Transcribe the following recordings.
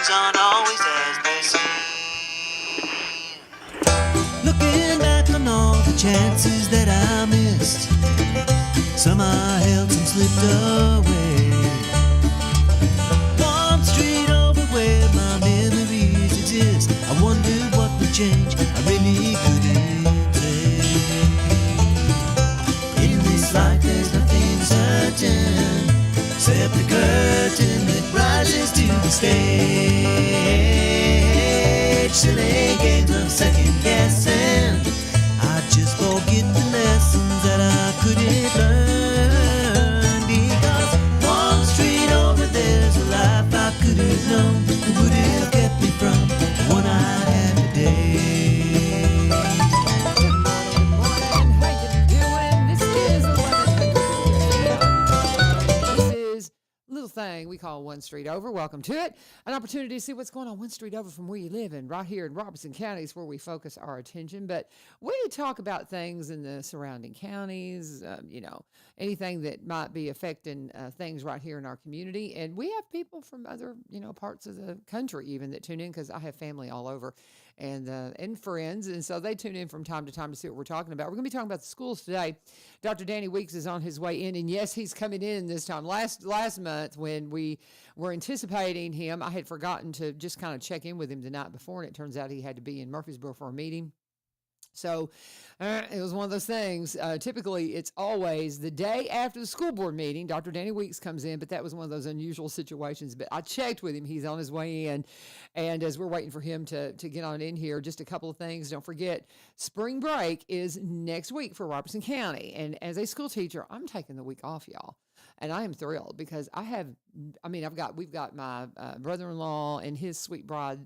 things aren't always as they seem. Looking back on all the chances that I missed, some I held, some slipped away. One street over where my memories exist, I wondered what would change, I really couldn't say. In this life there's nothing certain, except the curtain that rises to the stage. Silly games of second guessing, I just forget the lessons that I couldn't learn. Because one street over there's a life I could have known, that would have kept me from the one I have today. How you doing? This is 1100. This is a little thing we call One Street Over. Welcome to it. An opportunity to see what's going on one street over from where you live, and right here in Robertson County is where we focus our attention. But we talk about things in the surrounding counties, anything that might be affecting things right here in our community. And we have people from other, parts of the country even that tune in, because I have family all over and friends. And so they tune in from time to time to see what we're talking about. We're going to be talking about the schools today. Dr. Danny Weeks is on his way in. And yes, he's coming in this time. Last month when we were anticipating him, I had forgotten to just kind of check in with him the night before. And it turns out he had to be in Murfreesboro for a meeting. So it was one of those things. Typically, it's always the day after the school board meeting. Dr. Danny Weeks comes in, but that was one of those unusual situations. But I checked with him. He's on his way in. And as we're waiting for him to get on in here, just a couple of things. Don't forget, spring break is next week for Robertson County. And as a school teacher, I'm taking the week off, y'all. And I am thrilled because we've got my brother-in-law and his sweet bride,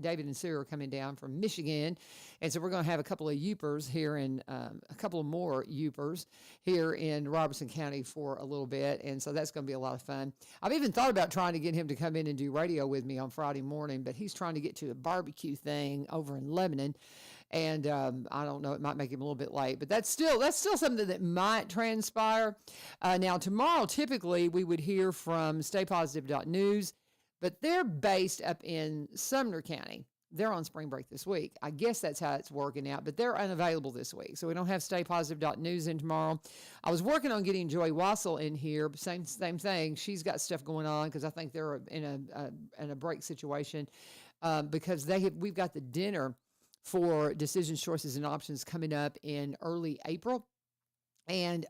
David and Sue, are coming down from Michigan. And so we're going to have a couple of Yoopers here a couple of more Yoopers here in Robertson County for a little bit. And so that's going to be a lot of fun. I've even thought about trying to get him to come in and do radio with me on Friday morning, but he's trying to get to a barbecue thing over in Lebanon. And I don't know, it might make him a little bit late, but that's still something that might transpire. Now, tomorrow, typically, we would hear from staypositive.news, but they're based up in Sumner County. They're on spring break this week. I guess that's how it's working out, but they're unavailable this week. So we don't have staypositive.news in tomorrow. I was working on getting Joy Wassel in here, same thing. She's got stuff going on because I think they're in a break situation because we've got the dinner for Decisions, Choices, and Options coming up in early April. And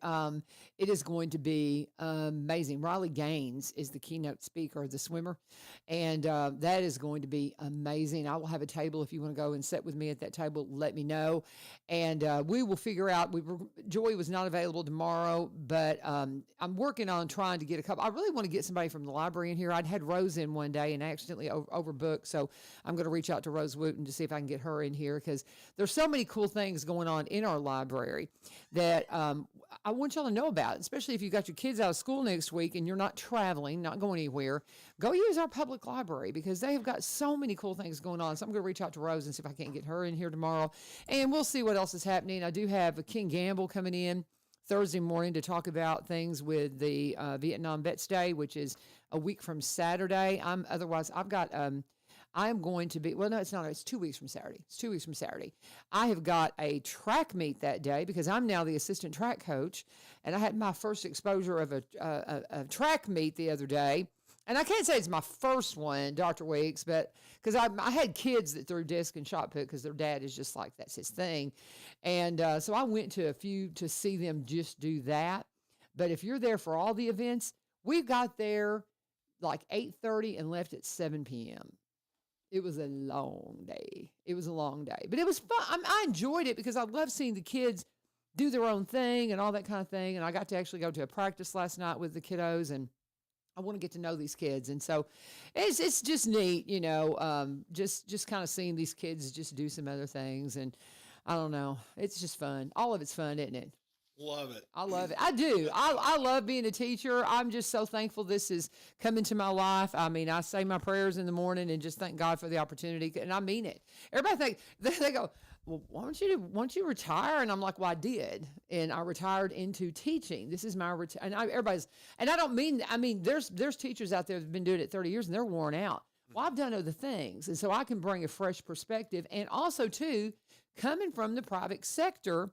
it is going to be amazing. Riley Gaines is the keynote speaker, the swimmer. And that is going to be amazing. I will have a table. If you want to go and sit with me at that table, let me know. And we will figure out. Joy was not available tomorrow, but I'm working on trying to get a couple. I really want to get somebody from the library in here. I'd had Rose in one day and accidentally overbooked. So I'm going to reach out to Rose Wooten to see if I can get her in here, because there's so many cool things going on in our library that I want y'all to know about, especially if you got your kids out of school next week and you're not traveling, not going anywhere. Go use our public library because they have got so many cool things going on. So I'm going to reach out to Rose and see if I can't get her in here tomorrow. And we'll see what else is happening. I do have King Gamble coming in Thursday morning to talk about things with the Vietnam Vets Day, which is a week from Saturday. I'm going to be, well, no, it's not. It's 2 weeks from Saturday. It's 2 weeks from Saturday. I have got a track meet that day because I'm now the assistant track coach. And I had my first exposure of a track meet the other day. And I can't say it's my first one, Dr. Weeks, but because I had kids that threw disc and shot put because their dad is just like, that's his thing. And so I went to a few to see them just do that. But if you're there for all the events, we got there like 8:30 and left at 7 p.m. It was a long day. But it was fun. I enjoyed it because I love seeing the kids do their own thing and all that kind of thing. And I got to actually go to a practice last night with the kiddos, and I want to get to know these kids. And so it's just neat, just kind of seeing these kids just do some other things. And I don't know. It's just fun. All of it's fun, isn't it? Love it. I love it. I do. I love being a teacher. I'm just so thankful this is coming to my life. I mean, I say my prayers in the morning and just thank God for the opportunity. And I mean it. Everybody they go, well, why don't you retire? And I'm like, well, I did. And I retired into teaching. This is my and I don't mean, there's teachers out there that have been doing it 30 years and they're worn out. Well, I've done other things. And so I can bring a fresh perspective. And also, too, coming from the private sector,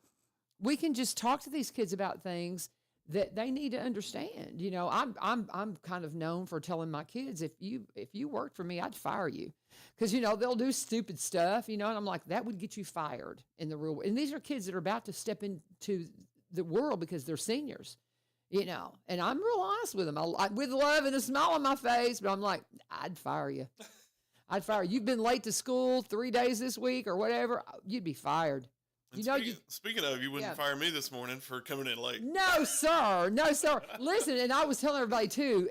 we can just talk to these kids about things that they need to understand. You know, I'm kind of known for telling my kids, if you worked for me, I'd fire you, because they'll do stupid stuff. And I'm like, that would get you fired in the real world. And these are kids that are about to step into the world because they're seniors. And I'm real honest with them. With love and a smile on my face, but I'm like, I'd fire you. I'd fire you. You've been late to school 3 days this week or whatever. You'd be fired. Speaking of, you wouldn't fire me this morning for coming in late. No, sir. No, sir. Listen, and I was telling everybody too,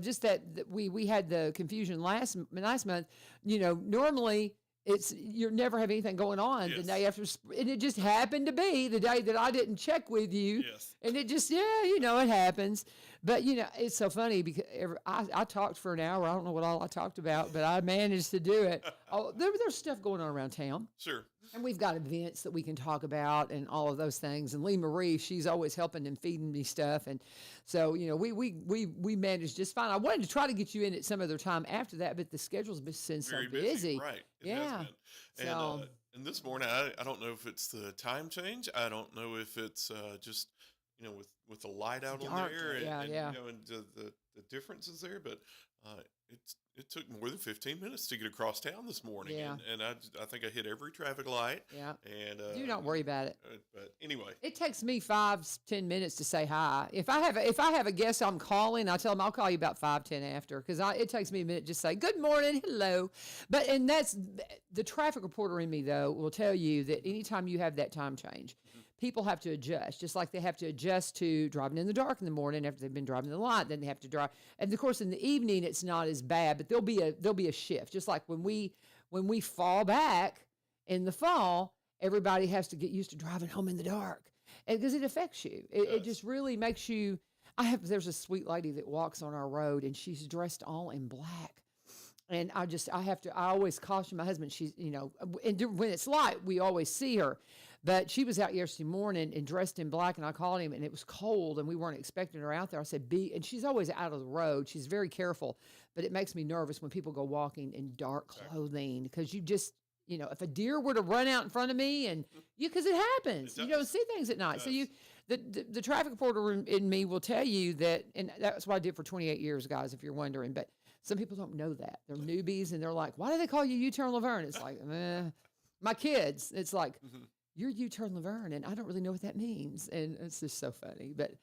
just that we had the confusion last month. Normally you never have anything going on the day after, and it just happened to be the day that I didn't check with you. Yes. And it just, it happens. But, it's so funny because I talked for an hour. I don't know what all I talked about, but I managed to do it. There's stuff going on around town. Sure. And we've got events that we can talk about and all of those things. And Lee Marie, she's always helping and feeding me stuff. And so, we managed just fine. I wanted to try to get you in at some other time after that, but the schedule's been so Very busy. Right. It Yeah. has been. And this morning, I don't know if it's the time change. I don't know if it's just, with the light out on there and the differences there. But it took more than 15 minutes to get across town this morning. Yeah. And I think I hit every traffic light. Yeah. And do not worry about it. But anyway, it takes me 5-10 minutes to say hi. If I have a guest I'm calling, I tell them I'll call you about 5-10 after, because it takes me a minute to just say good morning, hello. And that's the traffic reporter in me, though, will tell you that anytime you have that time change, people have to adjust, just like they have to adjust to driving in the dark in the morning after they've been driving in the light. Then they have to drive, and of course in the evening it's not as bad, but there'll be a shift. Just like when we fall back in the fall, everybody has to get used to driving home in the dark, and because it affects you, it just really makes you. There's a sweet lady that walks on our road, and she's dressed all in black. And I always caution my husband. She's, and when it's light, we always see her. But she was out yesterday morning and dressed in black, and I called him, and it was cold, and we weren't expecting her out there. I said, and she's always out of the road. She's very careful, but it makes me nervous when people go walking in dark clothing, because you just, if a deer were to run out in front of me, and because it happens, you don't see things at night. So the traffic reporter in me will tell you that, and that's what I did for 28 years, guys, if you're wondering. But some people don't know that. They're newbies, and they're like, why do they call you U-turn LaVern? It's like, my kids, it's like, you're U-turn LaVern, and I don't really know what that means. And it's just so funny. But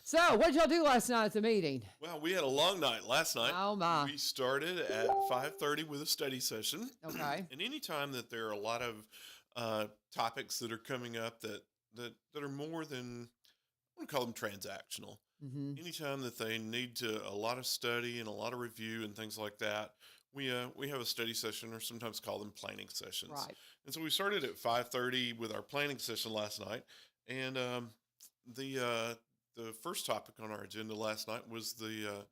so what did y'all do last night at the meeting? Well, we had a long night last night. Oh, my. We started at 5:30 with a study session. Okay. And anytime that there are a lot of topics that are coming up that are more than, I want to call them transactional. Mm-hmm. Anytime that they need a lot of study and a lot of review and things like that, we have a study session, or sometimes call them planning sessions. Right. And so we started at 5:30 with our planning session last night. And the first topic on our agenda last night was the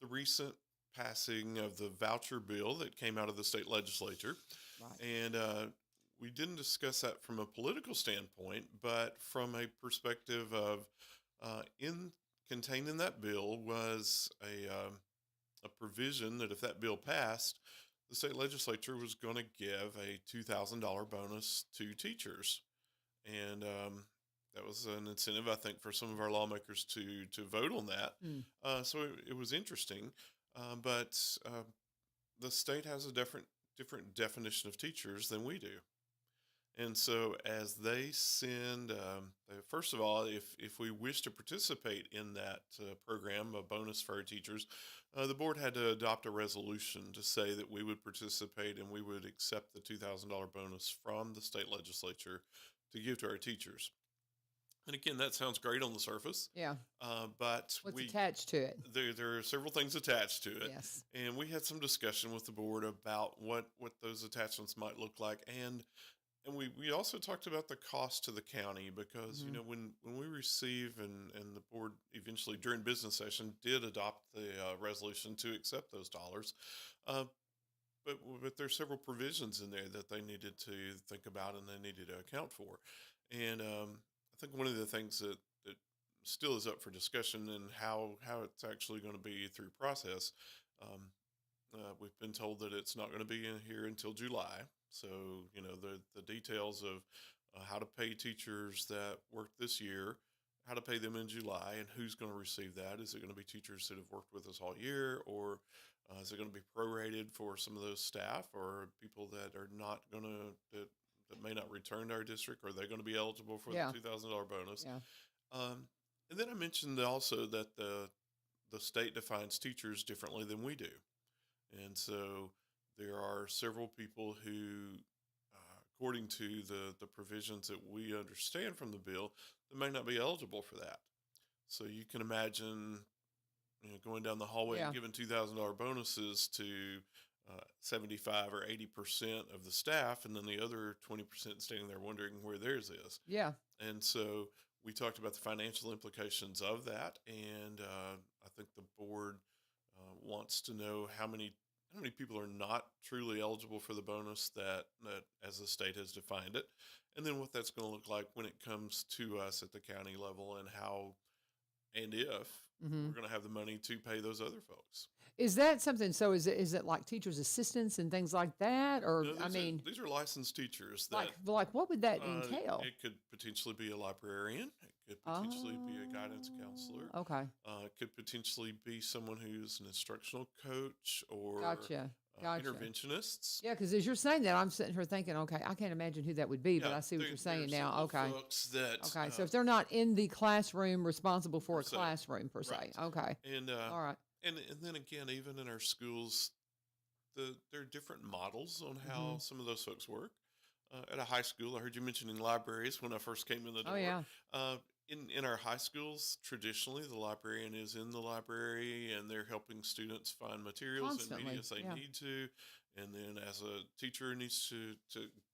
recent passing of the voucher bill that came out of the state legislature. Right. And we didn't discuss that from a political standpoint, but from a perspective of contained in that bill was a provision that if that bill passed, the state legislature was going to give a $2,000 bonus to teachers. And that was an incentive, I think, for some of our lawmakers to vote on that. So it was interesting. But the state has a different definition of teachers than we do. And so as they send, first of all, if we wish to participate in that program, a bonus for our teachers, the board had to adopt a resolution to say that we would participate and we would accept the $2,000 bonus from the state legislature to give to our teachers. And again, that sounds great on the surface. Yeah. But what's attached to it? There are several things attached to it. Yes. And we had some discussion with the board about what those attachments might look like. And we also talked about the cost to the county, because, when we receive and the board eventually during business session did adopt the resolution to accept those dollars. But there's several provisions in there that they needed to think about and they needed to account for. And I think one of the things that still is up for discussion and how it's actually going to be through process. We've been told that it's not going to be in here until July. So, the details of how to pay teachers that worked this year, how to pay them in July, and who's going to receive that. Is it going to be teachers that have worked with us all year, or is it going to be prorated for some of those staff, or people that are not going to, that may not return to our district? Are they going to be eligible for Yeah. the $2,000 bonus? Yeah. And then I mentioned also that the state defines teachers differently than we do. And so there are several people who, according to the provisions that we understand from the bill, that may not be eligible for that. So you can imagine, going down the hallway Yeah. and giving $2,000 bonuses to 75 or 80% of the staff, and then the other 20% standing there wondering where theirs is. Yeah. And so we talked about the financial implications of that, and I think the board wants to know how many people are not truly eligible for the bonus that as the state has defined it, and then what that's going to look like when it comes to us at the county level, and how and if Mm-hmm. we're going to have the money to pay those other folks. Is that something? So is it like teachers' assistants and things like that, or No, I mean, these are licensed teachers that like what would that entail? it could potentially be a librarian. It could potentially be a guidance counselor. Okay. It could potentially be someone who's an instructional coach or Gotcha. interventionists. Yeah, because as you're saying that, I'm sitting here thinking, okay, I can't imagine who that would be, but Yeah, I see what you're saying there's now. some Okay. folks that, Okay. So if they're not in the classroom responsible for a per se. classroom per se. Right. Okay. and All right. and then again, even in our schools, there are different models on how Mm-hmm. some of those folks work. At a high school, I heard you mentioning libraries when I first came in the door. Oh yeah. In our high schools, traditionally, the librarian is in the library and they're helping students find materials and Constantly, media as they yeah. need to. And then as a teacher needs to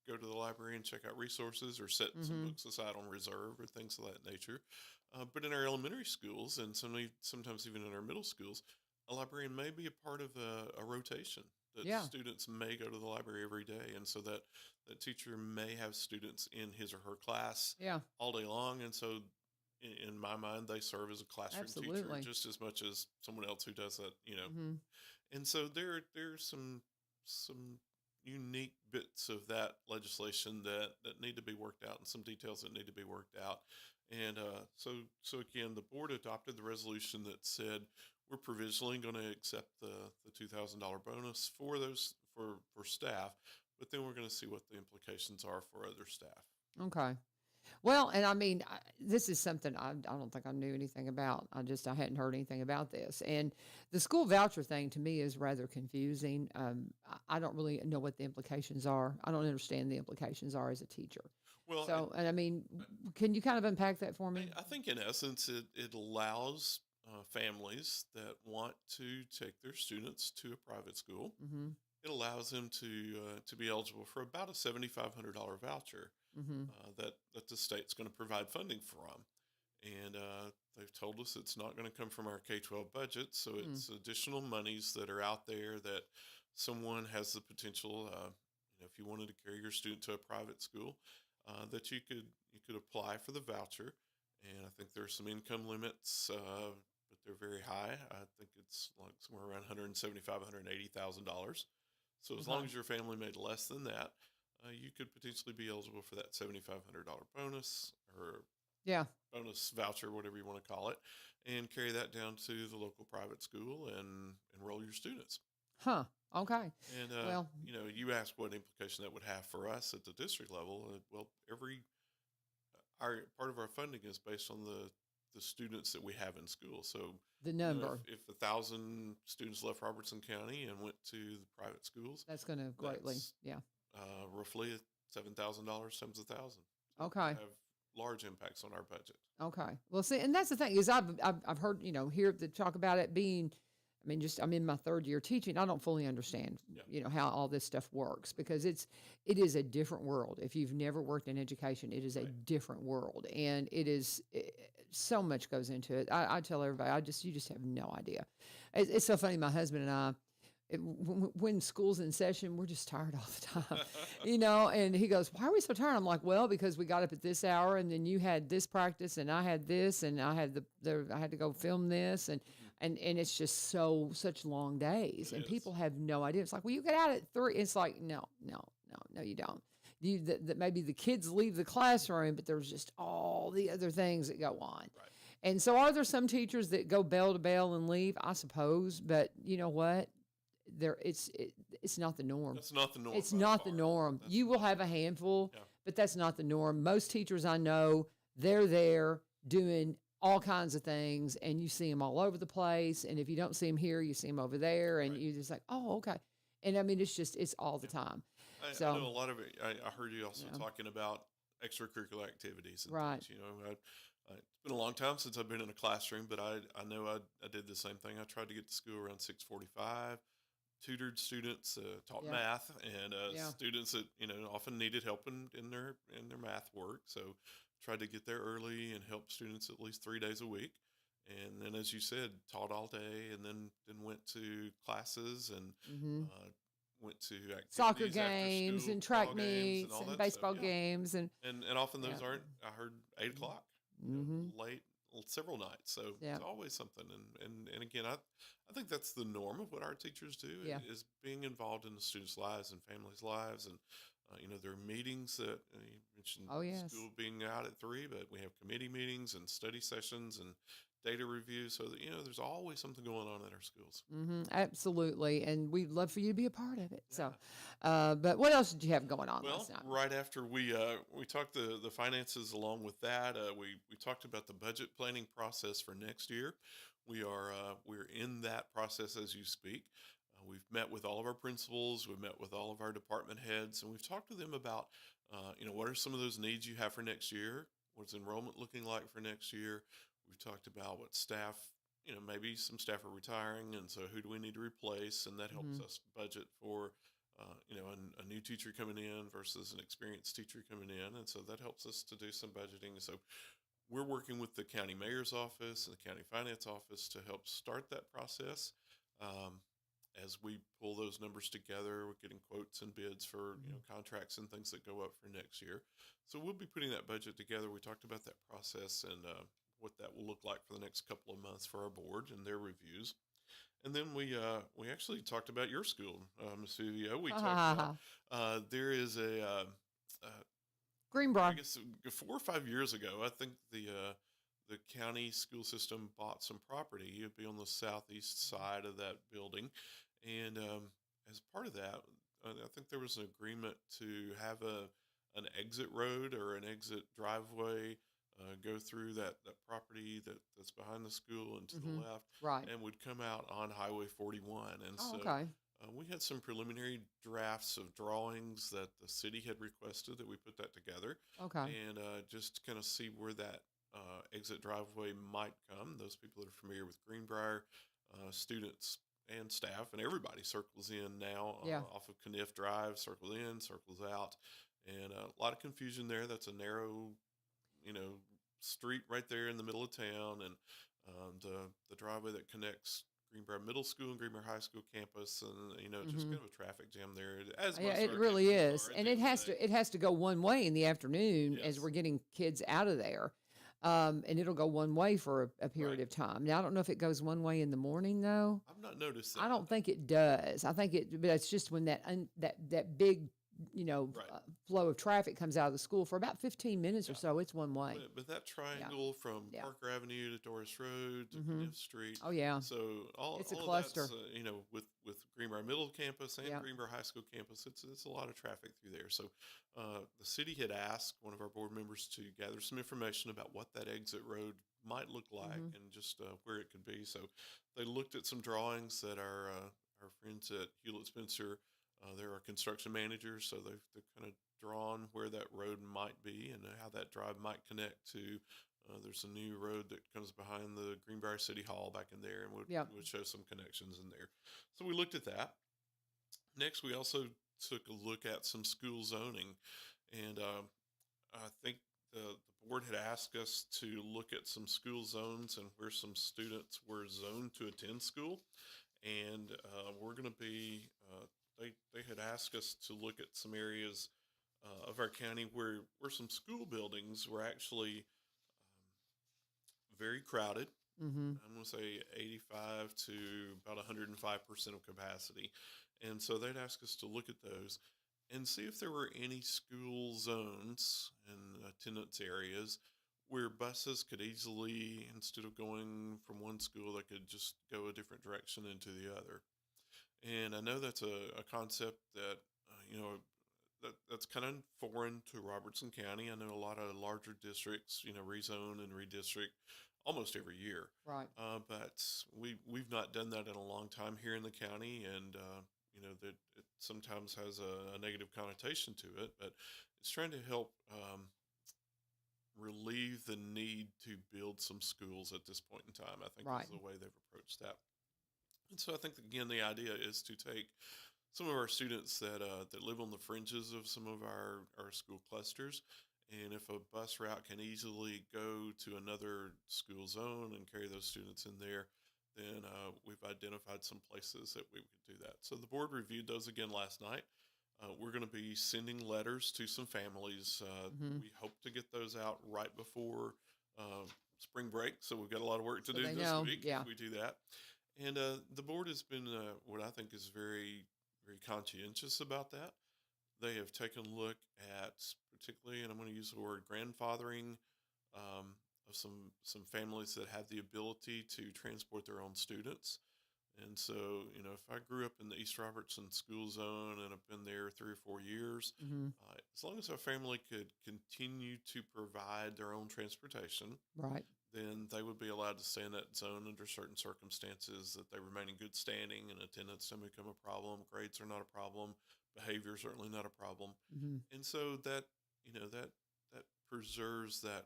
go to the library and check out resources or set some Mm-hmm. books aside on reserve or things of that nature. But in our elementary schools and sometimes even in our middle schools, a librarian may be a part of a rotation that Yeah. students may go to the library every day. And so that teacher may have students in his or her class Yeah. all day long. And so in my mind, they serve as a classroom Absolutely. teacher just as much as someone else who does that, Mm-hmm. And so there's some unique bits of that legislation that need to be worked out, and some details that need to be worked out. And so again, the board adopted the resolution that said we're provisionally going to accept the $2,000 bonus for those for staff, but then we're going to see what the implications are for other staff. Okay. Well, and I mean, this is something I don't think I knew anything about. I hadn't heard anything about this. And the school voucher thing to me is rather confusing. I don't really know what the implications are. I don't understand the implications are as a teacher. Well, So, and I mean, can you kind of unpack that for me? I think in essence, it allows families that want to take their students to a private school. Mm-hmm. It allows them to be eligible for about a $7,500 voucher Mm-hmm. that the state's going to provide funding from. And they've told us it's not going to come from our K-12 budget, so it's additional monies that are out there that someone has the potential. If you wanted to carry your student to a private school, that you could apply for the voucher. And I think there's some income limits, but they're very high. I think it's like somewhere around $175,000, $180,000. So as long as your family made less than that, you could potentially be eligible for that $7,500 bonus or Yeah. bonus voucher, whatever you want to call it, and carry that down to the local private school and enroll your students. Huh. Okay. And, Well- you asked what implication that would have for us at the district level. Well, part of our funding is based on the students that we have in school. So The number. if 1,000 students left Robertson County and went to the private schools, That's going to greatly. that's- Yeah. roughly $7,000 times 1,000. So Okay. have large impacts on our budget. Okay. Well, see, and that's the thing is I've heard, hear the talk about it being, I mean, just I'm in my third year teaching. I don't fully understand, Yeah. how all this stuff works because it is a different world. If you've never worked in education, it is a Right. different world, and so much goes into it. I tell everybody, you just have no idea. It's so funny. My husband and I. When school's in session, we're just tired all the time, and he goes, "Why are we so tired?" I'm like, "Well, because we got up at this hour and then you had this practice and I had this and I had I had to go film this." And and it's just such long days, It and is. people have no idea. It's like, well, you get out at 3. It's like, no, you don't. That maybe the kids leave the classroom, but there's just all the other things that go on. Right. And so, are there some teachers that go bell to bell and leave? I suppose, but you know what? It's not the norm. That's not the norm. It's by not the far. norm. That's You will not- have a handful, Yeah. but that's not the norm. Most teachers I know, they're there doing all kinds of things, and you see them all over the place. And if you don't see them here, you see them over there, and Right. you're just like, oh, okay. And I mean, it's all the time. I So, know a lot of it. I heard you also yeah. talking about extracurricular activities and Right. things. It's been a long time since I've been in a classroom, but I know I did the same thing. I tried to get to school around 6:45. Tutored students, taught Yeah. math, and Yeah. students that often needed help in their math work. So tried to get there early and help students at least 3 days a week. And then, as you said, taught all day, and then went to classes and hmm uh, went to Soccer activities after games school, and track ball games, and meets all and that baseball stuff. Yeah, games and and often those yeah. aren't. I heard 8 o'clock, hmm late, several nights. So Yeah. it's always something. And again, I think that's the norm of what our teachers do Yeah. is being involved in the students' lives and families' lives. And there are meetings that you mentioned Oh, yes. school being out at 3, but we have committee meetings and study sessions and data reviews. So that there's always something going on at our schools. Absolutely. And we'd love for you to be a part of it. So, Yeah. but what else did you have going on Well, last night? right after we talked the finances along with that, we talked about the budget planning process for next year. We're in that process as you speak. We've met with all of our principals, we've met with all of our department heads, and we've talked to them about what are some of those needs you have for next year. What's enrollment looking like for next year? We've talked about what staff. Maybe some staff are retiring, and so who do we need to replace? And that helps Mhm. us budget for a new teacher coming in versus an experienced teacher coming in. And so that helps us to do some budgeting. So we're working with the county mayor's office and the county finance office to help start that process. Um, as we pull those numbers together, we're getting quotes and bids for contracts and things that go up for next year. So we'll be putting that budget together. We talked about that process and what that will look like for the next couple of months for our board and their reviews. And then we actually talked about your school, Ms. Vivio. We talked about there is I Greenbrier. guess 4 or 5 years ago, I think the county school system bought some property. It'd be on the southeast side of that building, and as part of that, I think there was an agreement to have an exit road or an exit driveway go through that property that's behind the school and to the Mhm. left, Right. and would come out on Highway 41. And Oh, so okay. we had some preliminary drafts of drawings that the city had requested that we put that together Okay. and just kind of see where that exit driveway might come. Those people that are familiar with Greenbrier, students and staff and everybody circles in now Yeah. off of Kniff Drive, circles in, circles out, and a lot of confusion there. That's a narrow, street right there in the middle of town, and the driveway that connects Greenbrier Middle School and Greenbrier High School campus, and just kind of a traffic jam there. As Yeah, most of it our really campuses is, are at and the it end of has the day. to go one way in the afternoon as Yes. we're getting kids out of there, and it'll go one way for a period Right. of time. Now I don't know if it goes one way in the morning though. I've not noticed that. I don't think it does. I think but it's just when that big Right. flow of traffic comes out of the school for about 15 minutes or Yeah. so. It's one way. But that triangle from Yeah. Parker Avenue to Doris Road to Mhm. Kniff Street. Oh yeah, So it's a all of cluster. that's with Greenbrier Middle Campus and Yeah. Greenbrier High School campus, it's a lot of traffic through there. So the city had asked one of our board members to gather some information about what that exit road might look like Mhm. and just where it could be. So they looked at some drawings that our friends at Hewlett Spencer. They're our construction managers, so they've kind of drawn where that road might be and how that drive might connect to. There's a new road that comes behind the Greenbrier City Hall back in there, and Yeah. would show some connections in there. So we looked at that. Next, we also took a look at some school zoning, and I think the board had asked us to look at some school zones and where some students were zoned to attend school, and we're going to be. They had asked us to look at some areas of our county where some school buildings were actually very crowded Mm-hmm. I'm going to say 85 to about 105% of capacity. And so they'd ask us to look at those and see if there were any school zones and attendance areas where buses could easily, instead of going from one school, they could just go a different direction into the other. And I know that's a concept that, that's kind of foreign to Robertson County. I know a lot of larger districts, rezone and redistrict almost every year. Right. But we've not done that in a long time here in the county, and that it sometimes has a negative connotation to it. But it's trying to help relieve the need to build some schools at this point in time. I think Right. is the way they've approached that. And so I think again the idea is to take some of our students that live on the fringes of some of our school clusters, and if a bus route can easily go to another school zone and carry those students in there, then we've identified some places that we could do that. So the board reviewed those again last night. We're going to be sending letters to some families. Mm-hmm. We hope to get those out right before spring break, so we've got a lot of work to So do they this know, week yeah. if we do that. And the board has been what I think is very, very conscientious about that. They have taken a look at, particularly, and I'm going to use the word grandfathering, of some families that have the ability to transport their own students. And so, if I grew up in the East Robertson school zone and have been there 3 or 4 years, Mm-hmm. as long as our family could continue to provide their own transportation, Right. then they would be allowed to stay in that zone under certain circumstances, that they remain in good standing and attendance doesn't become a problem. Grades are not a problem. Behavior is certainly not a problem. Mm-hmm. And so that, that preserves that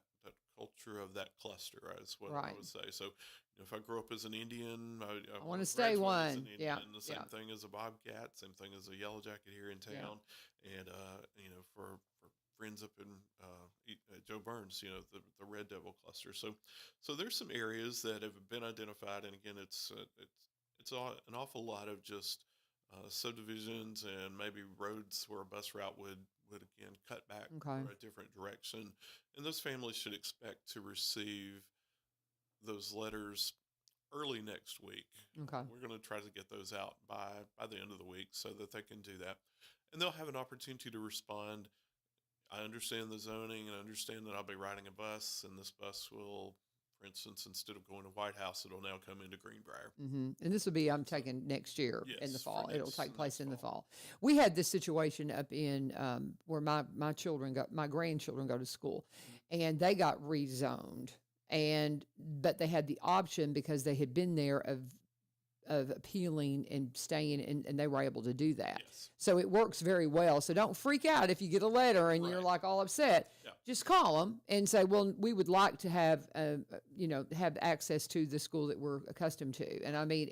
culture of that cluster is what I Right. would say. So, if I grew up as an Indian, I want to stay graduate as one. an Indian, Yeah. the same Yeah. thing as a Bobcat, same thing as a Yellow Jacket here in town. And, for friends up in Joe Burns, the Red Devil cluster. So there's some areas that have been identified, and again, it's an awful lot of just subdivisions and maybe roads where a bus route would again cut back Okay. for a different direction, and those families should expect to receive those letters early next week. Okay. We're going to try to get those out by the end of the week so that they can do that, and they'll have an opportunity to respond. I understand the zoning and I understand that I'll be riding a bus, and this bus will, for instance, instead of going to White House, it'll now come into Greenbrier. Mm-hmm. And this will be, I'm So, taking next year in the yes, for fall. It'll take next place in the fall. fall. We had this situation up in where my grandchildren go to school, and they got rezoned, but they had the option because they had been there of appealing and staying, and they were able to do that. Yes. So it works very well. So don't freak out if you get a letter and you're Right. like all upset. Yeah. Just call them and say, well, we would like to have, have access to the school that we're accustomed to. And I mean,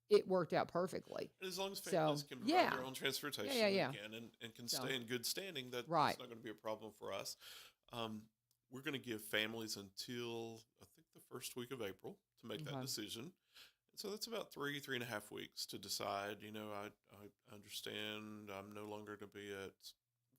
it worked out perfectly. And as long as So, families can provide yeah. their own transportation, Yeah. again, and can So, stay in good standing, that's right. not going to be a problem for us. We're going to give families until I think the first week of April to make that Okay. decision. And so that's about 3.5 weeks to decide. I understand I'm no longer going to be at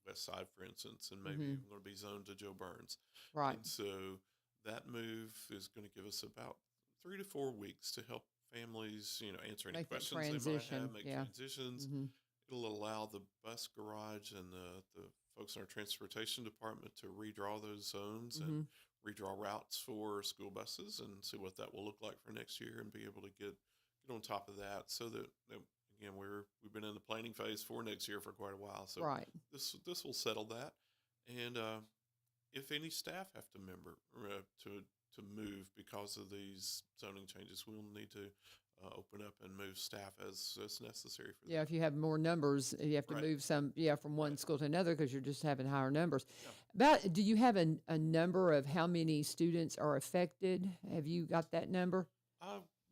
West Side, for instance, and maybe Mhm. I'm going to be zoned to Joe Burns. Right. And so that move is going to give us about 3 to 4 weeks to help families, answer any Make that questions they might transition. have, make Yeah. transitions. Hmm. It'll allow the bus garage and the folks in our transportation department to redraw those zones Hmm. and redraw routes for school buses and see what that will look like for next year, and be able to get on top of that, so that again we've been in the planning phase for next year for quite a while. So Right. this will settle that. And if any staff have to to move because of these zoning changes, we'll need to open up and move staff as necessary for Yeah, that. if you have more numbers, you have to Right. move some, from one Right. school to another because you're just having higher numbers. Yeah. Do you have a number of how many students are affected? Have you got that number?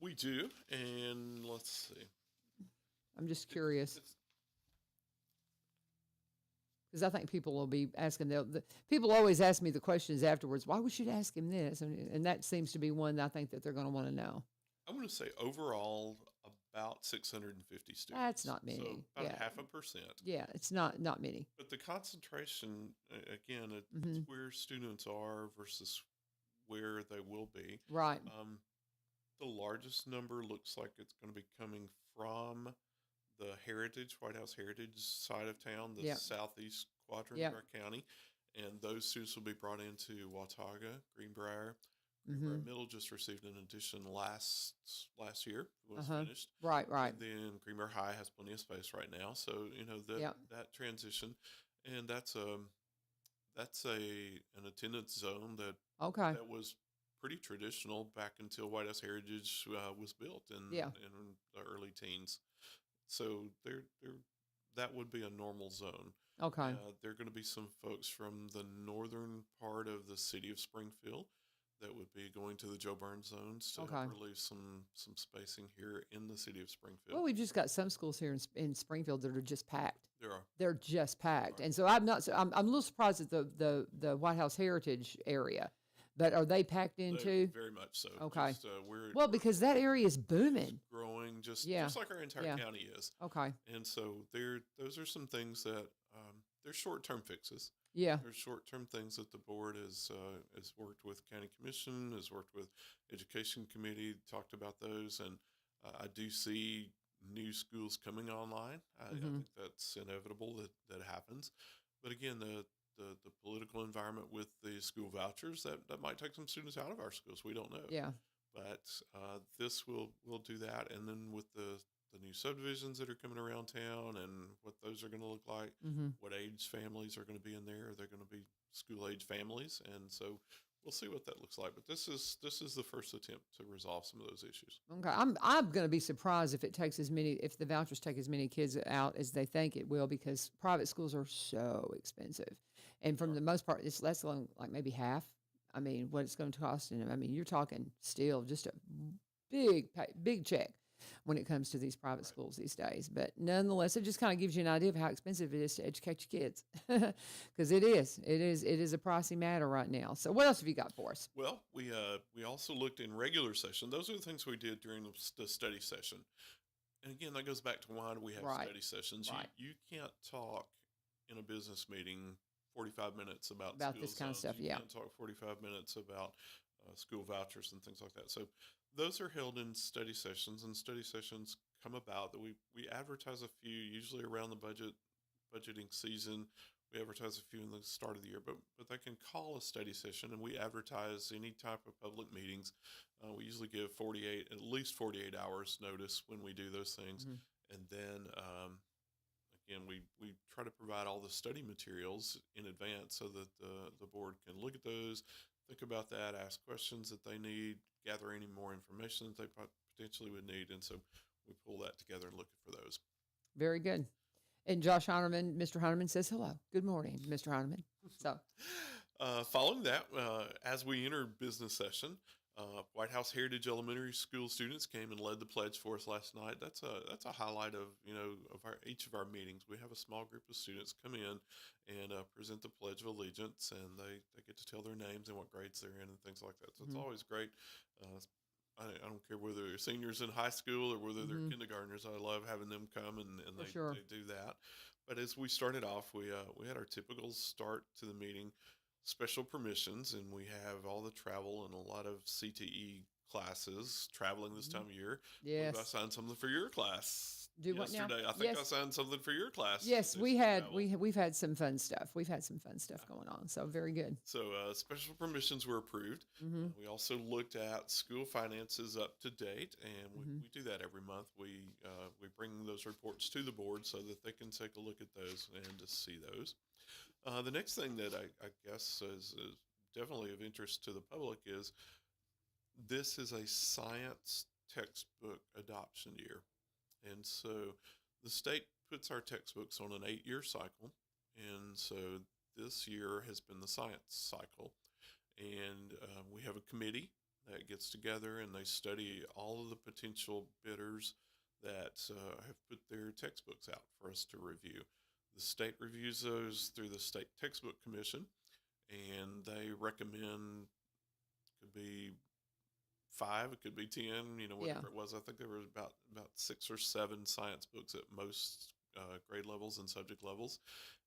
We do, and let's see. I'm just curious It's, because I think people will be asking. People always ask me the questions afterwards. Why we should ask him this, and that seems to be one that I think that they're going to want to know. I'm going to say overall about 650 students. That's not So many. about Yeah. 0.5%. Yeah, it's not many. But the concentration, again, it's Hmm. where students are versus where they will be. Right. The largest number looks like it's going to be coming from the White House Heritage side of town, the Yep. southeast quadrant Yep. of our county. And those students will be brought into Watauga, Greenbrier. Mm-hmm. Middle just received an addition last year, was Uh-huh. finished. Right. Right. And then Greenbrier High has plenty of space right now. So, Yep. that transition. And that's an attendance zone Okay. that was pretty traditional back until White House Heritage was built Yeah. in the early teens. So that would be a normal zone. Okay. There are going to be some folks from the northern part of the city of Springfield that would be going to the Joe Burns zones to Okay. help relieve some spacing here in the city of Springfield. Well, we've just got some schools here in Springfield that are just packed. There are. They're just packed, Right. and so I'm a little surprised at the White House Heritage area, but are they packed in too? Very much so. Okay. Just, Well, because that area is booming. growing just Yeah. like our entire Yeah. county is. Okay. And so those are some things that they're short-term fixes. Yeah. There's short-term things that the board has worked with county commission, has worked with education committee, talked about those, and I do see new schools coming online. I think that's inevitable that happens. But again, the political environment with the school vouchers that might take some students out of our schools. We don't know. Yeah. But this will do that, and then with the new subdivisions that are coming around town and what those are going to look like, what age families are going to be in there. They're going to be school age families, and so we'll see what that looks like. But this is the first attempt to resolve some of those issues. Okay. I'm going to be surprised if if the vouchers take as many kids out as they think it will, because private schools are so expensive, and from the most part, it's less than like maybe half. I mean, what it's going to cost, and I mean, you're talking still just a big check when it comes to these private schools these days. But nonetheless, it just kind of gives you an idea of how expensive it is to educate your kids, because it is a pricey matter right now. So what else have you got for us? Well, we also looked in regular session. Those are the things we did during the study session. And again, that goes back to why do we have Right. study sessions? Right. You can't talk in a business meeting 45 minutes about About school this kind of zones. stuff, You yeah. can't talk 45 minutes about school vouchers and things like that. So those are held in study sessions, and study sessions come about that we advertise a few, usually around the budgeting season. We advertise a few in the start of the year, but they can call a study session, and we advertise any type of public meetings. We usually give at least 48 hours notice when we do those things. And then, again, we try to provide all the study materials in advance so that the board can look at those, think about that, ask questions that they need, gather any more information that they potentially would need. And so we pull that together and look for those. Very good. And Josh Heinerman, Mr. Heinerman says hello. Good morning, Mr. Heinerman. So, Following that, as we enter business session, White House Heritage Elementary School students came and led the pledge for us last night. That's a highlight of each of our meetings. We have a small group of students come in and present the Pledge of Allegiance, and they get to tell their names and what grades they're in and things like that. So it's always great. I don't care whether they're seniors in high school or whether they're kindergartners. I love having them come and they do that. But as we started off, we had our typical start to the meeting, special permissions, and we have all the travel and a lot of CTE classes traveling this time of year. yes. I signed something for your class Do what now? yesterday. I think Yes. I signed something for your class. Yes, to we do some had travel. we've had some fun stuff. We've had some fun stuff going on. So very good. So special permissions were approved. We also looked at school finances up to date, and we do that every month. We bring those reports to the board so that they can take a look at those and to see those. The next thing that I guess is definitely of interest to the public is this is a science textbook adoption year. And so the state puts our textbooks on an 8-year cycle. And so this year has been the science cycle. And we have a committee that gets together and they study all of the potential bidders that have put their textbooks out for us to review. The state reviews those through the State Textbook Commission, and they recommend, could be 5, it could be 10, whatever it was. I think there were about 6 or 7 science books at most grade levels and subject levels.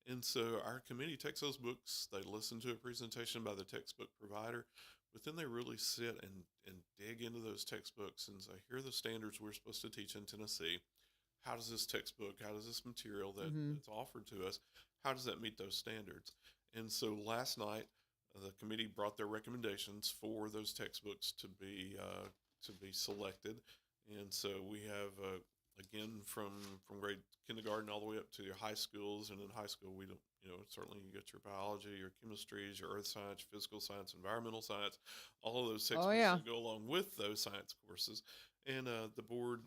And so our committee takes those books, they listen to a presentation by the textbook provider. but then they really sit and dig into those textbooks and say, here are the standards we're supposed to teach in Tennessee. How does this textbook, how does this material that's offered to us, how does that meet those standards? And so last night, the committee brought their recommendations for those textbooks to be selected. And so we have again from grade kindergarten all the way up to your high schools, and in high school we don't, certainly you get your biology, your chemistries, your earth science, physical science, environmental science, all of those textbooks that go along with those science courses. And the board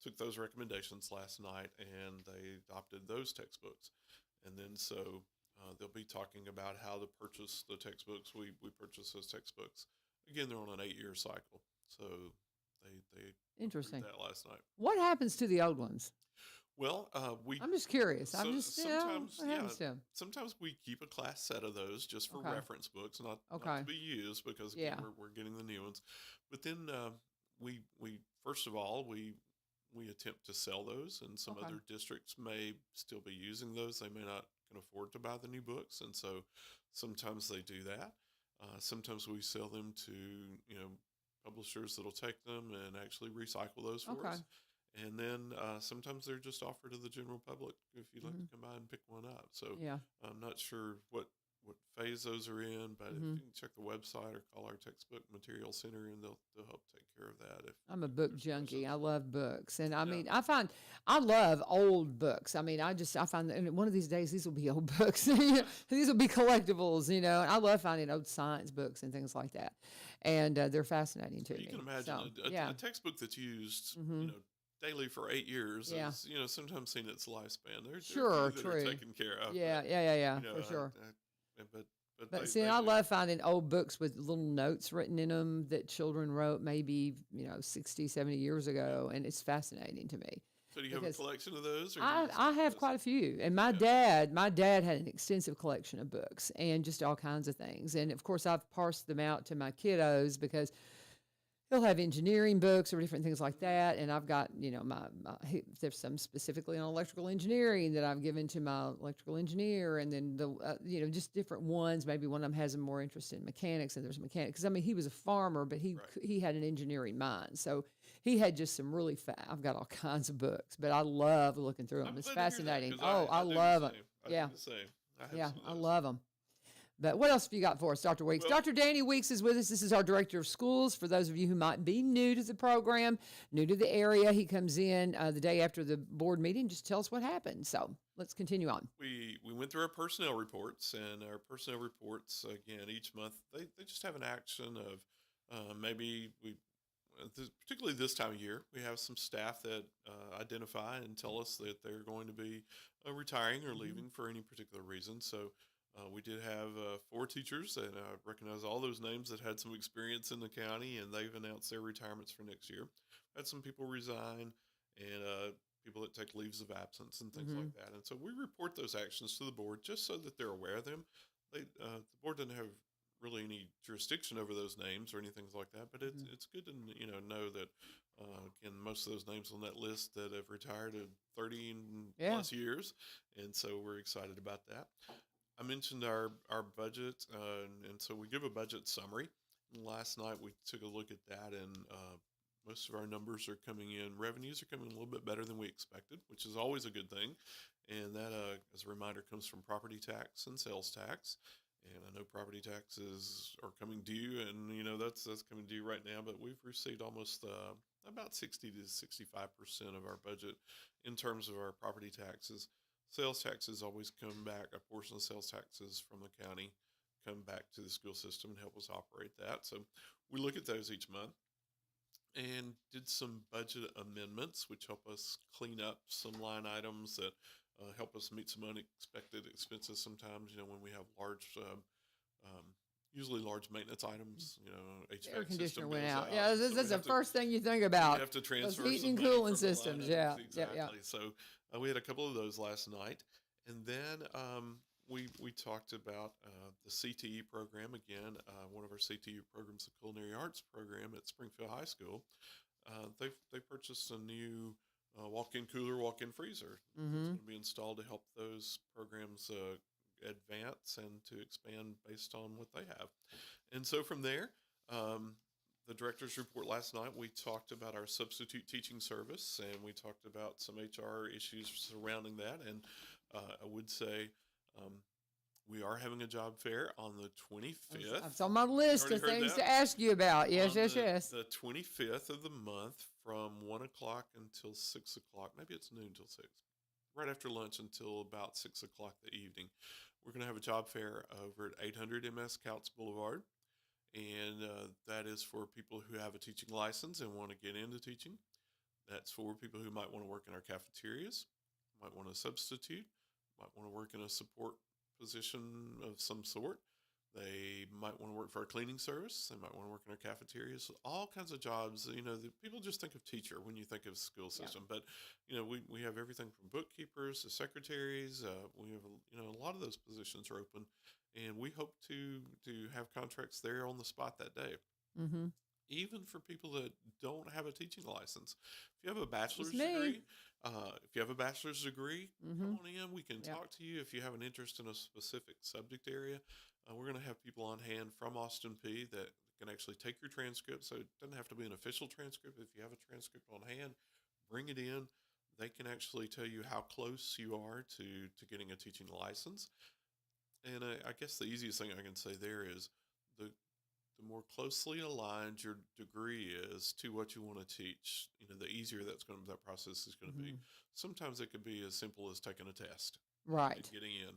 took those recommendations last night, and they adopted those textbooks. And then so they'll be talking about how to purchase the textbooks. We purchase those textbooks. Again, they're on an 8-year cycle. So they Interesting. approved that last night. What happens to the old ones? Well, I'm just curious. Sometimes, what happens to them? sometimes we keep a class set of those just for reference books, not to be used, because again, we're getting the new ones. But then we first of all we attempt to sell those, and some other districts may still be using those. They may not can afford to buy the new books, and so sometimes they do that. Sometimes we sell them to publishers that'll take them and actually recycle those for us. And then sometimes they're just offered to the general public if you'd like to come by and pick one up. So I'm not sure what phase those are in, but if you can check the website or call our textbook material center, and they'll help take care of that. I'm a book junkie. I love books. And I mean, I love old books. I mean, I find that one of these days, these will be old books. These will be collectibles, and I love finding old science books and things like that. And they're fascinating to me. You can imagine a textbook that's used, daily for 8 years is, sometimes seen its lifespan. They're true. Taken care of. Yeah, for sure. But see, I love finding old books with little notes written in them that children wrote maybe, 60, 70 years ago, and it's fascinating to me. So do you have a collection of those? Or I have quite a few. And my dad had an extensive collection of books and just all kinds of things. And, of course, I've parsed them out to my kiddos because he'll have engineering books or different things like that. And I've got, there's some specifically on electrical engineering that I've given to my electrical engineer. And then, just different ones. Maybe one of them has a more interest in mechanics, and there's mechanics. Because, he was a farmer, but he had an engineering mind. So he had just some really I've got all kinds of books, but I love looking through them. It's fascinating. I love them. Yeah. I love them. But what else have you got for us, Dr. Weeks? Dr. Danny Weeks is with us. This is our director of schools. For those of you who might be new to the program, new to the area, he comes in the day after the board meeting. Just tell us what happened. So let's continue on. We went through our personnel reports, and our personnel reports, again, each month, they just have an action of particularly this time of year, we have some staff that identify and tell us that they're going to be retiring or leaving for any particular reason. So we did have 4 teachers, and I recognize all those names that had some experience in the county, and they've announced their retirements for next year. Had some people resign, and people that take leaves of absence and things like that. And so we report those actions to the board just so that they're aware of them. The board doesn't have really any jurisdiction over those names or anything like that, but it's good to know that again, most of those names on that list that have retired in 30 plus years, and so we're excited about that. I mentioned our budget, and so we give a budget summary. Last night we took a look at that, and most of our numbers are coming in. Revenues are coming a little bit better than we expected, which is always a good thing. And that, as a reminder, comes from property tax and sales tax. And I know property taxes are coming due, and that's coming due right now. But we've received almost about 60 to 65% of our budget in terms of our property taxes. Sales taxes always come back. A portion of sales taxes from the county come back to the school system and help us operate that. So we look at those each month, and did some budget amendments, which help us clean up some line items that help us meet some unexpected expenses sometimes, when we have large, usually large maintenance items, HVAC air conditioner system went goes out. Yeah, so that's the first thing you think about. You have to transfer those heating and some money cooling from the line systems. items. Yeah, Exactly. yeah. So we had a couple of those last night. And then we talked about the CTE program again. One of our CTE programs, the Culinary Arts program at Springfield High School. They purchased a new walk-in cooler, walk-in freezer. It's going to be installed to help those programs advance and to expand based on what they have. And so from there, The director's report last night, we talked about our substitute teaching service, and we talked about some HR issues surrounding that. And I would say um, we are having a job fair on the 25th. It's on my list Already of heard things that? to ask you about. Yes, On yes, yes. The 25th of the month from 1 o'clock until 6 o'clock. Maybe it's noon till 6. Right after lunch until about 6 o'clock the evening. We're going to have a job fair over at 800 MS Couts Boulevard. And that is for people who have a teaching license and want to get into teaching. That's for people who might want to work in our cafeterias, might want to substitute, might want to work in a support position of some sort. They might want to work for our cleaning service. They might want to work in our cafeterias. All kinds of jobs. People just think of teacher when you think of school system, but we have everything from bookkeepers to secretaries. We have a lot of those positions are open, and we hope to have contracts there on the spot that day. Mm-hmm. Even for people that don't have a teaching license, if you have a bachelor's me. degree, come on in. We can Yep. talk to you if you have an interest in a specific subject area. We're going to have people on hand from Austin P that can actually take your transcript. So it doesn't have to be an official transcript. If you have a transcript on hand, bring it in. They can actually tell you how close you are to getting a teaching license. And I guess the easiest thing I can say there is the more closely aligned your degree is to what you want to teach, the easier that process is going to be. Sometimes it could be as simple as taking a test, Right. and getting in.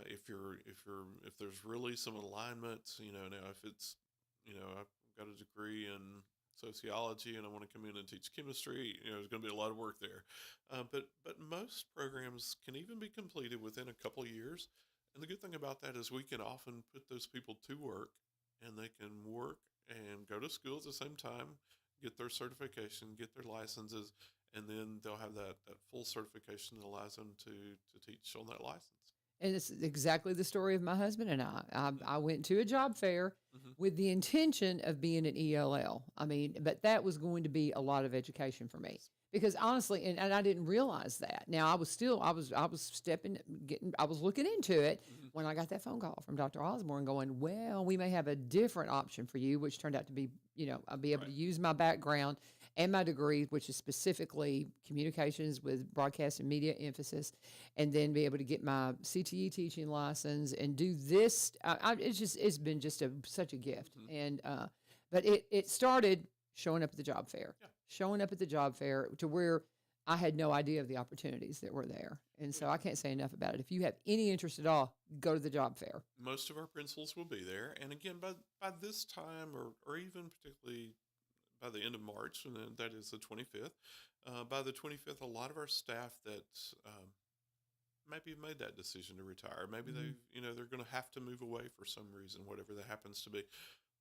If there's really some alignment, now if it's, I've got a degree in sociology and I want to come in and teach chemistry, there's going to be a lot of work there. But most programs can even be completed within a couple of years. And the good thing about that is we can often put those people to work, and they can work and go to school at the same time, get their certification, get their licenses, and then they'll have that full certification that allows them to teach on that license. And it's exactly the story of my husband and I. I went to a job fair with the intention of being an ELL. But that was going to be a lot of education for me. Because honestly, and I didn't realize that. Now I was looking into it when I got that phone call from Dr. Osborne going, well, we may have a different option for you, which turned out to be, I'll be able to use my background and my degree, which is specifically communications with broadcast and media emphasis, and then be able to get my CTE teaching license and do this. It's been just such a gift. And, but it started showing up at the job fair. Yeah. Showing up at the job fair to where I had no idea of the opportunities that were there. And so I can't say enough about it. If you have any interest at all, go to the job fair. Most of our principals will be there. And again, by this time, or even particularly by the end of March, and then that is the 25th, by the 25th, a lot of our staff that maybe have made that decision to retire, maybe they're going to have to move away for some reason, whatever that happens to be.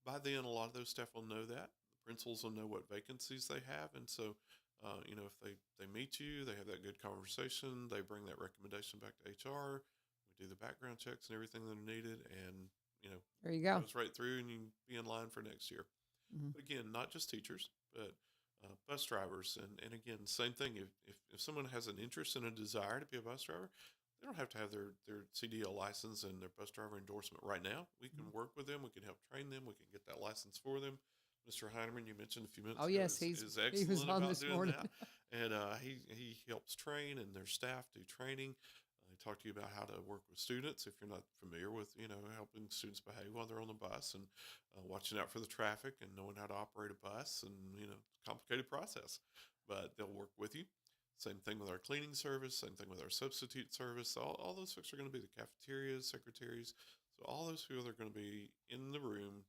By then, a lot of those staff will know that. Principals will know what vacancies they have, and so if they meet you, they have that good conversation, they bring that recommendation back to HR, we do the background checks and everything that are needed, and there you go. It goes right through, and you can be in line for next year. But again, not just teachers, but bus drivers, and again, same thing. If someone has an interest and a desire to be a bus driver, they don't have to have their CDL license and their bus driver endorsement right now. We can work with them. We can help train them. We can get that license for them. Mr. Heineman, you mentioned a few minutes ago, yes, is excellent he was on about this doing morning. that. And he helps train, and their staff do training. They talk to you about how to work with students if you're not familiar with, helping students behave while they're on the bus, and watching out for the traffic and knowing how to operate a bus, and, complicated process. But they'll work with you. Same thing with our cleaning service, same thing with our substitute service. All those folks are going to be the cafeterias, secretaries. So all those people are going to be in the room.